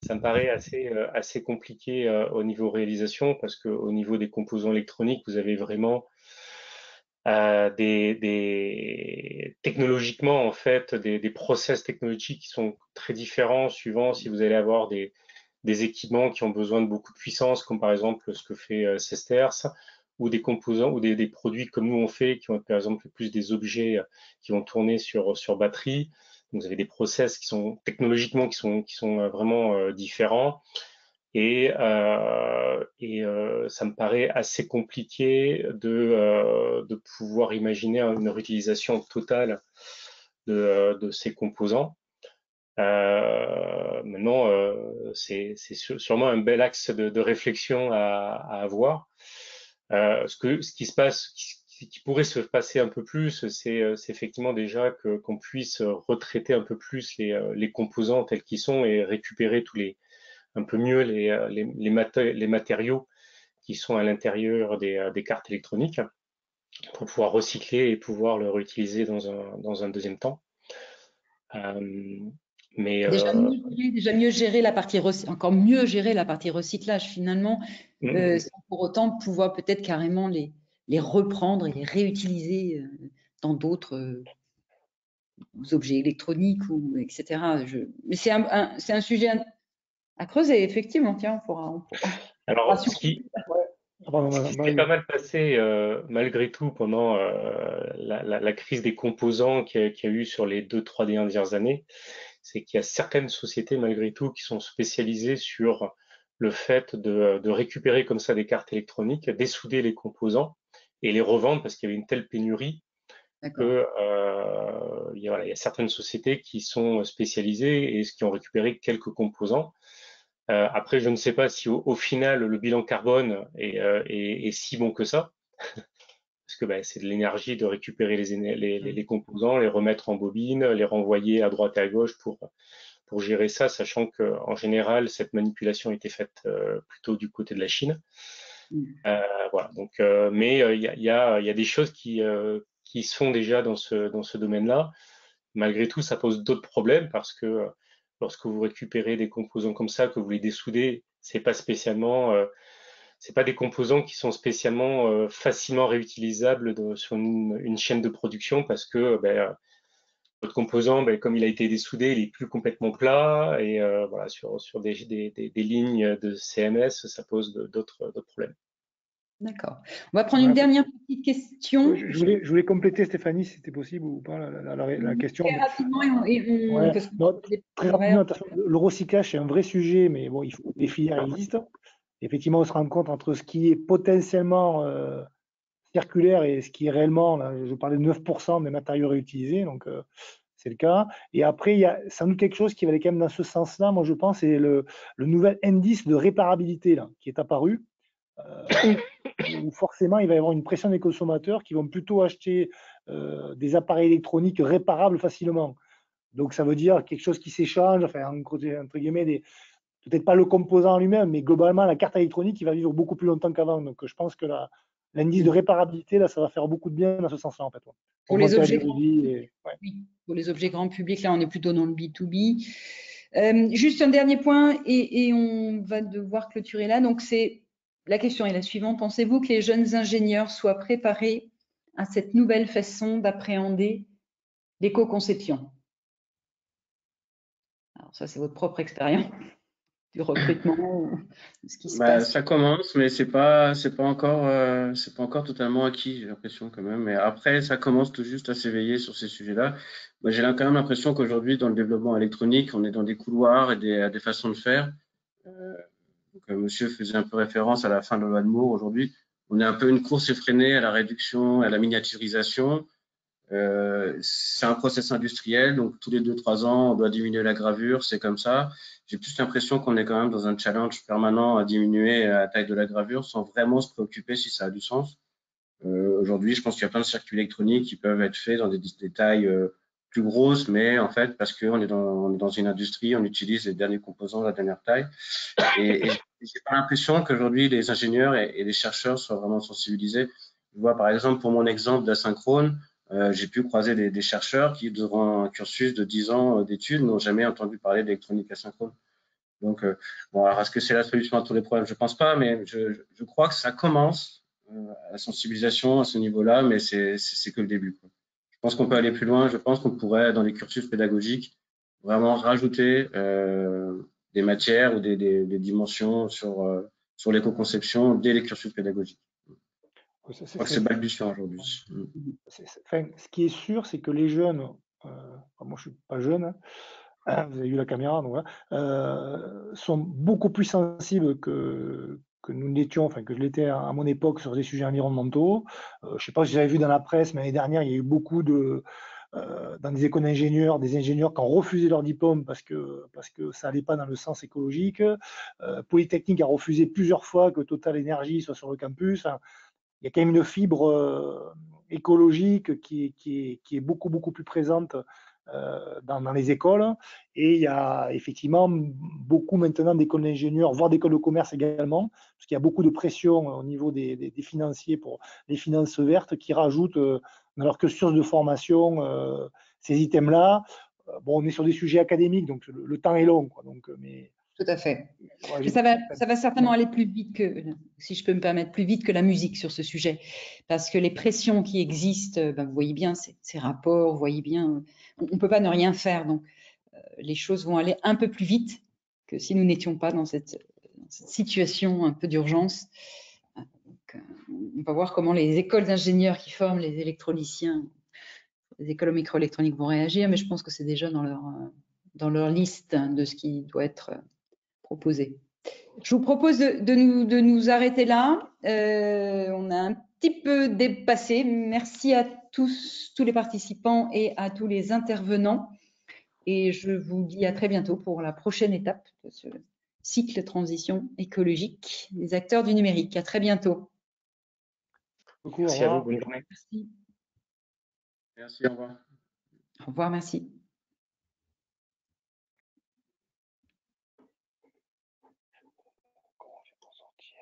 ça me paraît assez compliqué au niveau réalisation parce qu'au niveau des composants électroniques, vous avez vraiment technologiquement en fait des process technologiques qui sont très différents suivant si vous allez avoir des équipements qui ont besoin de beaucoup de puissance, comme par exemple ce que fait Sesterce, ou des composants ou des produits comme nous on fait, qui ont par exemple plus des objets qui vont tourner sur batterie. Donc, vous avez des process qui sont technologiquement qui sont vraiment différents. Et ça me paraît assez compliqué de pouvoir imaginer une réutilisation totale de ces composants. Maintenant, c'est sûrement un bel axe de réflexion à avoir. Ce qui se passe, qui pourrait se passer un peu plus, c'est effectivement déjà qu'on puisse retraiter un peu plus les composants tels qu'ils sont et récupérer un peu mieux les matériaux qui sont à l'intérieur des cartes électroniques pour pouvoir recycler et pouvoir le réutiliser dans un deuxième temps. Mais
déjà mieux gérer la partie encore mieux gérer la partie recyclage finalement, sans pour autant pouvoir peut-être carrément les reprendre et les réutiliser dans d'autres objets électroniques ou etc. Mais c'est un sujet à creuser effectivement. Tiens, on pourra
alors, ce qui est pas mal passé malgré tout pendant la crise des composants qu'il y a eu sur les 2-3 dernières années, c'est qu'il y a certaines sociétés malgré tout qui sont spécialisées sur le fait de récupérer comme ça des cartes électroniques, dessouder les composants et les revendre parce qu'il y avait une telle pénurie que il y a certaines sociétés qui sont spécialisées et qui ont récupéré quelques composants. Après, je ne sais pas si au final le bilan carbone est si bon que ça, parce que c'est de l'énergie de récupérer les composants, les remettre en bobine, les renvoyer à droite et à gauche pour gérer ça, sachant qu'en général cette manipulation était faite plutôt du côté de la Chine. Voilà. Donc, mais il y a des choses qui se font déjà dans ce domaine-là. Malgré tout, ça pose d'autres problèmes parce que lorsque vous récupérez des composants comme ça, que vous les dessoudez, c'est pas des composants qui sont spécialement facilement réutilisables sur une chaîne de production parce que Votre composant, ben, comme il a été dessoudé, il est plus complètement plat et voilà, sur des lignes de CMS, ça pose d'autres problèmes.
D'accord. On va prendre
Ouais,
une dernière petite question.
je voulais compléter, Stéphanie, si c'était possible ou pas, la question.
Très rapidement,
Ouais,
parce qu'on
non,
a des
très
horaires.
rapidement, attention, le recyclage, c'est un vrai sujet, mais bon, il faut des filières existent. Effectivement, on se rend compte entre ce qui est potentiellement circulaire et ce qui est réellement, là, je parlais de 9% des matériaux réutilisés, donc c'est le cas. Et après, il y a sans doute quelque chose qui va aller quand même dans ce sens-là, moi je pense, c'est le nouvel indice de réparabilité là, qui est apparu, où forcément il va y avoir une pression des consommateurs qui vont plutôt acheter des appareils électroniques réparables facilement. Donc ça veut dire quelque chose qui s'échange, enfin entre guillemets, peut-être pas le composant en lui-même, mais globalement la carte électronique qui va vivre beaucoup plus longtemps qu'avant. Donc je pense que l'indice de réparabilité, là, ça va faire beaucoup de bien dans ce sens-là, en fait. Ouais.
Pour les
Augmenter la
objets
durée de vie. Et, ouais.
oui, pour les objets grand public, là, on est plutôt dans le B2B. Juste un dernier point, et on va devoir clôturer là. Donc, la question est la suivante. Pensez-vous que les jeunes ingénieurs soient préparés à cette nouvelle façon d'appréhender l'éco-conception? Alors, ça, c'est votre propre expérience du recrutement, de ce qui se
Bah,
passe.
ça commence, mais c'est pas encore totalement acquis, j'ai l'impression quand même. Mais après, ça commence tout juste à s'éveiller sur ces sujets-là. Moi, j'ai quand même l'impression qu'aujourd'hui, dans le développement électronique, on est dans des couloirs et des façons de faire. Donc, monsieur faisait un peu référence à la fin de la loi de Moore. Aujourd'hui, on est un peu une course effrénée à la réduction, à la miniaturisation. C'est un process industriel, donc tous les 2-3 ans, on doit diminuer la gravure, c'est comme ça. J'ai plus l'impression qu'on est quand même dans un challenge permanent à diminuer la taille de la gravure sans vraiment se préoccuper si ça a du sens. Aujourd'hui, je pense qu'il y a plein de circuits électroniques qui peuvent être faits dans des tailles plus grosses, mais en fait, parce qu'on est dans une industrie, on utilise les derniers composants, la dernière taille. Et j'ai pas l'impression qu'aujourd'hui, les ingénieurs et les chercheurs soient vraiment sensibilisés. Je vois, par exemple, pour mon exemple d'asynchrone, j'ai pu croiser des chercheurs qui, durant un cursus de 10 ans d'études, n'ont jamais entendu parler d'électronique asynchrone. Donc, bon, alors, est-ce que c'est la solution à tous les problèmes? Je pense pas, mais je crois que ça commence, la sensibilisation à ce niveau-là, mais c'est que le début, quoi. Je pense qu'on peut aller plus loin. Je pense qu'on pourrait, dans les cursus pédagogiques, vraiment rajouter des matières ou des dimensions sur l'éco-conception dès les cursus pédagogiques. Je crois que c'est balbutiant aujourd'hui.
Enfin, ce qui est sûr, c'est que les jeunes, moi je suis pas jeune, hein, vous avez vu la caméra, donc, sont beaucoup plus sensibles que nous l'étions, enfin que je l'étais à mon époque sur des sujets environnementaux. Je ne sais pas si vous avez vu dans la presse, mais l'année dernière, il y a eu beaucoup dans des écoles d'ingénieurs, des ingénieurs qui ont refusé leur diplôme parce que ça n'allait pas dans le sens écologique. Polytechnique a refusé plusieurs fois que Total Energy soit sur le campus. Enfin, il y a quand même une fibre écologique qui est beaucoup, beaucoup plus présente dans les écoles. Et il y a effectivement beaucoup maintenant d'écoles d'ingénieurs, voire d'écoles de commerce également, parce qu'il y a beaucoup de pression au niveau des financiers pour les finances vertes qui rajoutent dans leur cursus de formation ces items-là. Bon, on est sur des sujets académiques, donc le temps est long, quoi. Donc, mais
Tout à fait.
ouais,
Mais ça va certainement aller plus vite que, si je peux me permettre, plus vite que la musique sur ce sujet. Parce que les pressions qui existent, ben, vous voyez bien ces rapports, vous voyez bien, on ne peut pas ne rien faire. Donc, les choses vont aller un peu plus vite que si nous n'étions pas dans cette situation un peu d'urgence. On va voir comment les écoles d'ingénieurs qui forment les électroniciens, les écoles microélectroniques vont réagir, mais je pense que c'est déjà dans leur liste de ce qui doit être proposé. Je vous propose de nous arrêter là. On a un petit peu dépassé. Merci à tous les participants et à tous les intervenants. Et je vous dis à très bientôt pour la prochaine étape de ce cycle transition écologique des acteurs du numérique. À très bientôt.
Merci à vous, bonne journée.
Merci.
Merci, au revoir.
Au revoir, merci.
Comment on fait pour sortir